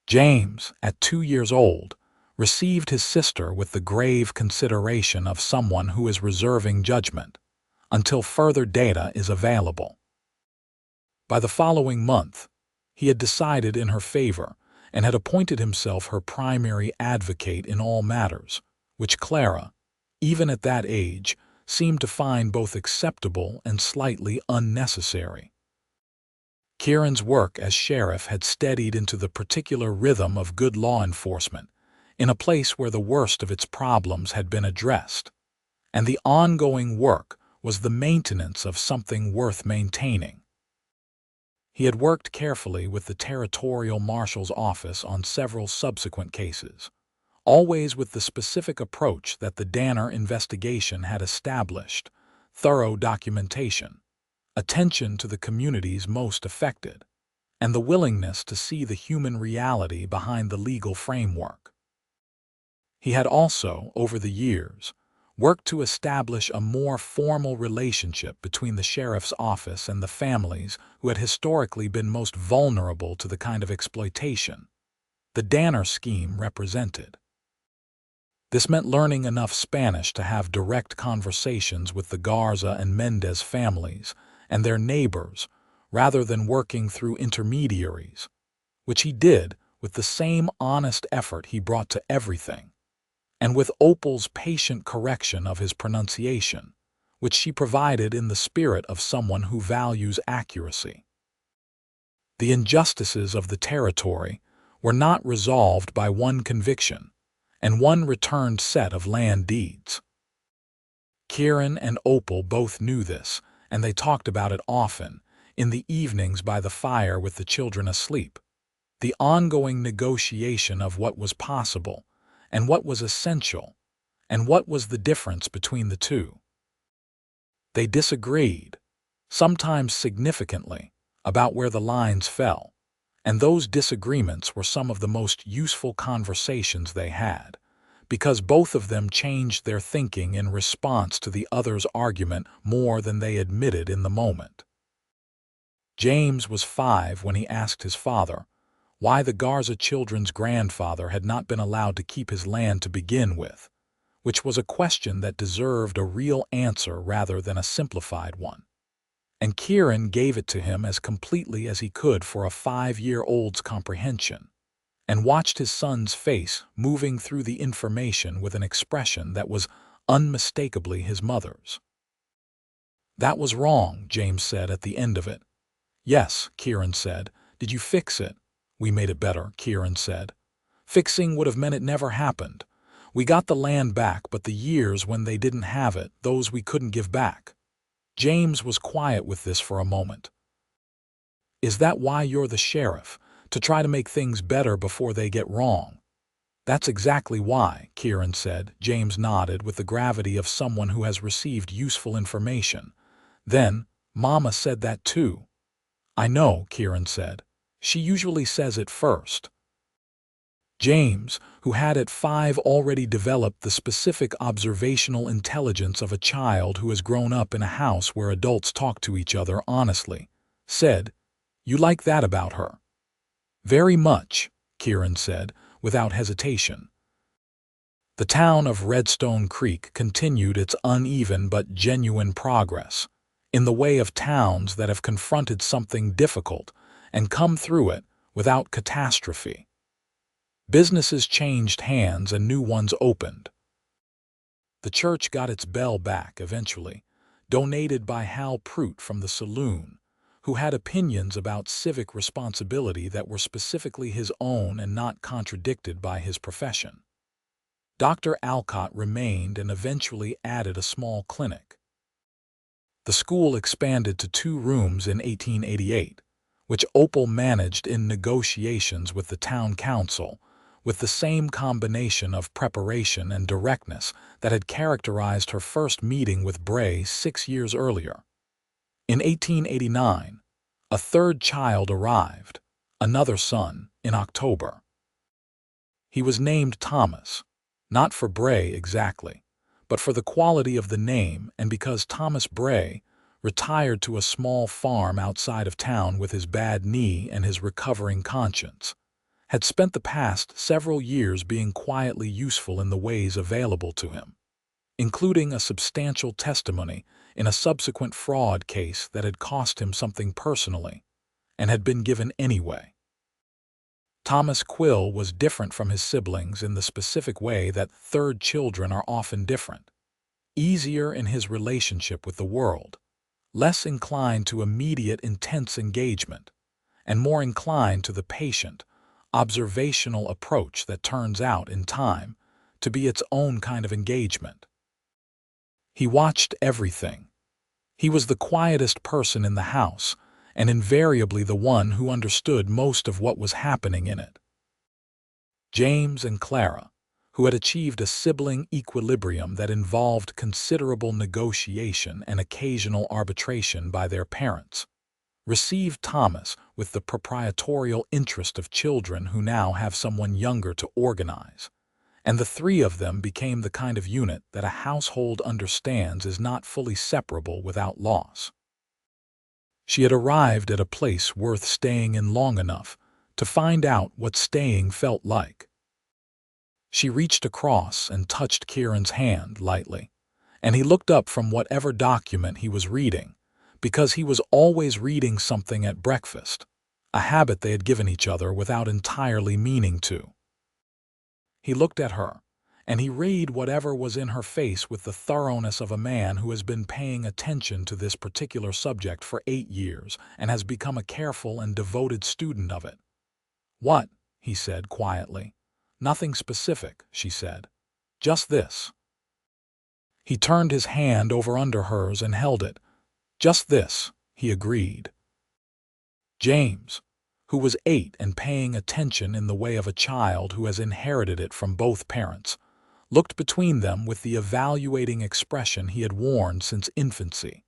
James, at 2 years old, received his sister with the grave consideration of someone who is reserving judgment until further data is available. By the following month, he had decided in her favor and had appointed himself her primary advocate in all matters, which Clara, even at that age, seemed to find both acceptable and slightly unnecessary. Kieran's work as sheriff had steadied into the particular rhythm of good law enforcement, in a place where the worst of its problems had been addressed, and the ongoing work was the maintenance of something worth maintaining. He had worked carefully with the Territorial Marshal's office on several subsequent cases, always with the specific approach that the Danner investigation had established: thorough documentation, attention to the communities most affected, and the willingness to see the human reality behind the legal framework. He had also, over the years, worked to establish a more formal relationship between the sheriff's office and the families who had historically been most vulnerable to the kind of exploitation the Danner scheme represented. This meant learning enough Spanish to have direct conversations with the Garza and Mendez families and their neighbors rather than working through intermediaries, which he did with the same honest effort he brought to everything, and with Opal's patient correction of his pronunciation, which she provided in the spirit of someone who values accuracy. The injustices of the territory were not resolved by one conviction and one returned set of land deeds. Kieran and Opal both knew this, and they talked about it often, in the evenings by the fire with the children asleep. The ongoing negotiation of what was possible, and what was essential, and what was the difference between the two. They disagreed, sometimes significantly, about where the lines fell, and those disagreements were some of the most useful conversations they had, because both of them changed their thinking in response to the other's argument more than they admitted in the moment. James was 5 when he asked his father why the Garza children's grandfather had not been allowed to keep his land to begin with, which was a question that deserved a real answer rather than a simplified one. And Kieran gave it to him as completely as he could for a 5-year-old's comprehension, and watched his son's face moving through the information with an expression that was unmistakably his mother's. "That was wrong," James said at the end of it. "Yes," Kieran said. "Did you fix it?" "We made it better," Kieran said. "Fixing would have meant it never happened. We got the land back, but the years when they didn't have it, those we couldn't give back." James was quiet with this for a moment. "Is that why you're the sheriff? To try to make things better before they get wrong?" "That's exactly why," Kieran said. James nodded with the gravity of someone who has received useful information. "Then, Mama said that too." "I know," Kieran said. "She usually says it first." James, who had at 5 already developed the specific observational intelligence of a child who has grown up in a house where adults talk to each other honestly, said, "You like that about her?" "Very much," Kieran said, without hesitation. The town of Redstone Creek continued its uneven but genuine progress, in the way of towns that have confronted something difficult and come through it without catastrophe. Businesses changed hands and new ones opened. The church got its bell back eventually, donated by Hal Prout from the saloon, who had opinions about civic responsibility that were specifically his own and not contradicted by his profession. Dr. Alcott remained and eventually added a small clinic. The school expanded to 2 rooms in 1888, which Opal managed in negotiations with the town council, with the same combination of preparation and directness that had characterized her first meeting with Bray 6 years earlier. In 1889, a 3rd child arrived, another son, in October. He was named Thomas, not for Bray exactly, but for the quality of the name and because Thomas Bray, retired to a small farm outside of town with his bad knee and his recovering conscience, had spent the past several years being quietly useful in the ways available to him, including a substantial testimony in a subsequent fraud case that had cost him something personally, and had been given anyway. Thomas Quill was different from his siblings in the specific way that 3rd children are often different. Easier in his relationship with the world, less inclined to immediate intense engagement, and more inclined to the patient, observational approach that turns out, in time, to be its own kind of engagement. He watched everything. He was the quietest person in the house, and invariably the one who understood most of what was happening in it. James and Clara, who had achieved a sibling equilibrium that involved considerable negotiation and occasional arbitration by their parents, received Thomas with the proprietorial interest of children who now have someone younger to organize, and the three of them became the kind of unit that a household understands is not fully separable without loss. She had arrived at a place worth staying in long enough to find out what staying felt like. She reached across and touched Kieran's hand lightly, and he looked up from whatever document he was reading, because he was always reading something at breakfast, a habit they had given each other without entirely meaning to. He looked at her, and he read whatever was in her face with the thoroughness of a man who has been paying attention to this particular subject for 8 years and has become a careful and devoted student of it. "What?" he said quietly. "Nothing specific," she said. "Just this." He turned his hand over under hers and held it. "Just this," he agreed. James, who was 8 and paying attention in the way of a child who has inherited it from both parents, looked between them with the evaluating expression he had worn since infancy,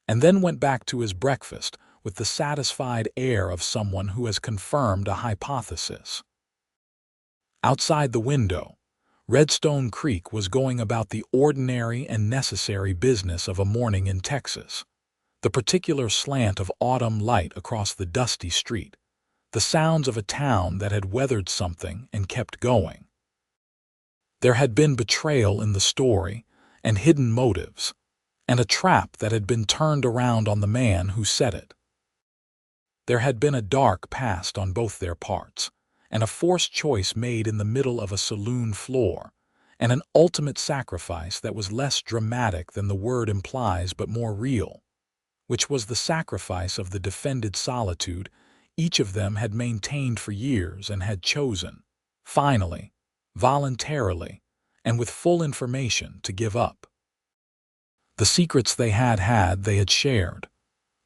and then went back to his breakfast with the satisfied air of someone who has confirmed a hypothesis. Outside the window, Redstone Creek was going about the ordinary and necessary business of a morning in Texas. The particular slant of autumn light across the dusty street, the sounds of a town that had weathered something and kept going. There had been betrayal in the story, and hidden motives, and a trap that had been turned around on the man who set it. There had been a dark past on both their parts, and a forced choice made in the middle of a saloon floor, and an ultimate sacrifice that was less dramatic than the word implies but more real, which was the sacrifice of the defended solitude each of them had maintained for years and had chosen, finally, voluntarily, and with full information, to give up. The secrets they had shared.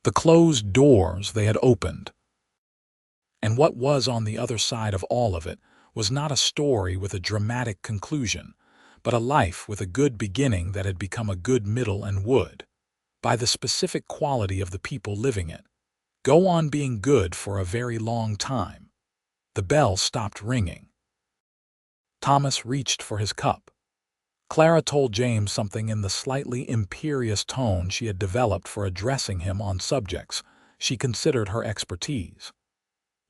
The closed doors they had opened. And what was on the other side of all of it was not a story with a dramatic conclusion, but a life with a good beginning that had become a good middle and would, by the specific quality of the people living it, go on being good for a very long time. The bell stopped ringing. Thomas reached for his cup. Clara told James something in the slightly imperious tone she had developed for addressing him on subjects she considered her expertise.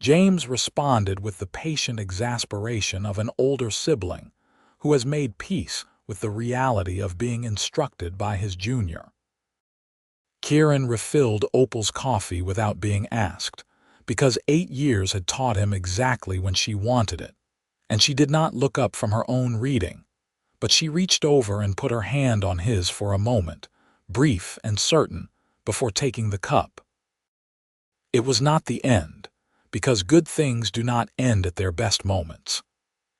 James responded with the patient exasperation of an older sibling who has made peace with the reality of being instructed by his junior. Kieran refilled Opal's coffee without being asked, because 8 years had taught him exactly when she wanted it, and she did not look up from her own reading, but she reached over and put her hand on his for a moment, brief and certain, before taking the cup. It was not the end, because good things do not end at their best moments.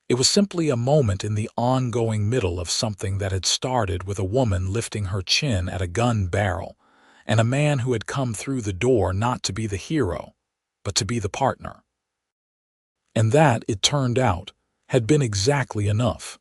It was simply a moment in the ongoing middle of something that had started with a woman lifting her chin at a gun barrel, and a man who had come through the door not to be the hero, but to be the partner. And that, it turned out, had been exactly enough.